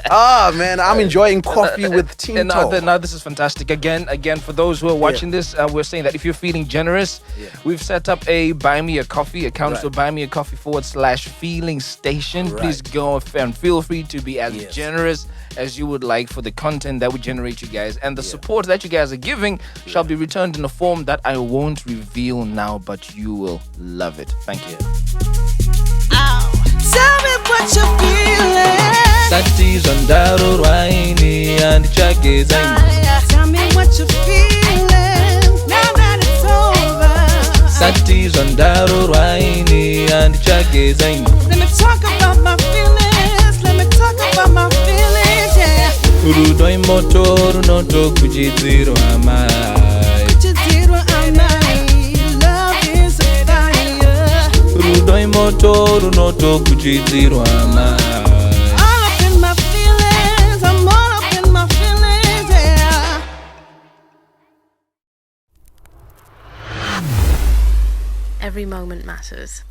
Oh man, I'm enjoying coffee with Tinto. Now this is fantastic. Again, for those who are watching this, we're saying that if you're feeling generous, we've set up a Buy Me a Coffee account. Right. So Buy Me a Coffee /feeling station. Right. Please go and feel free to be as Yes. generous as you would like for the content that we generate you guys. And the support that you guys are giving shall be returned in a form that I won't reveal now, but you will love it. Thank you. Tell me what you're feeling. Satis on Daro Raini and Chagezai. Tell me what you're feeling. Now that it's over. Satis on Daro Raini and Chagezai. Let me talk about my feelings. Let me talk about my feelings. Yeah. Urudoi motor noto kujidziro amai. Kujidiro amai. Love is a fire. Urudoi motor noto kujidziro amai. All up in my feelings. I'm all up in my feelings. Yeah. Every moment matters.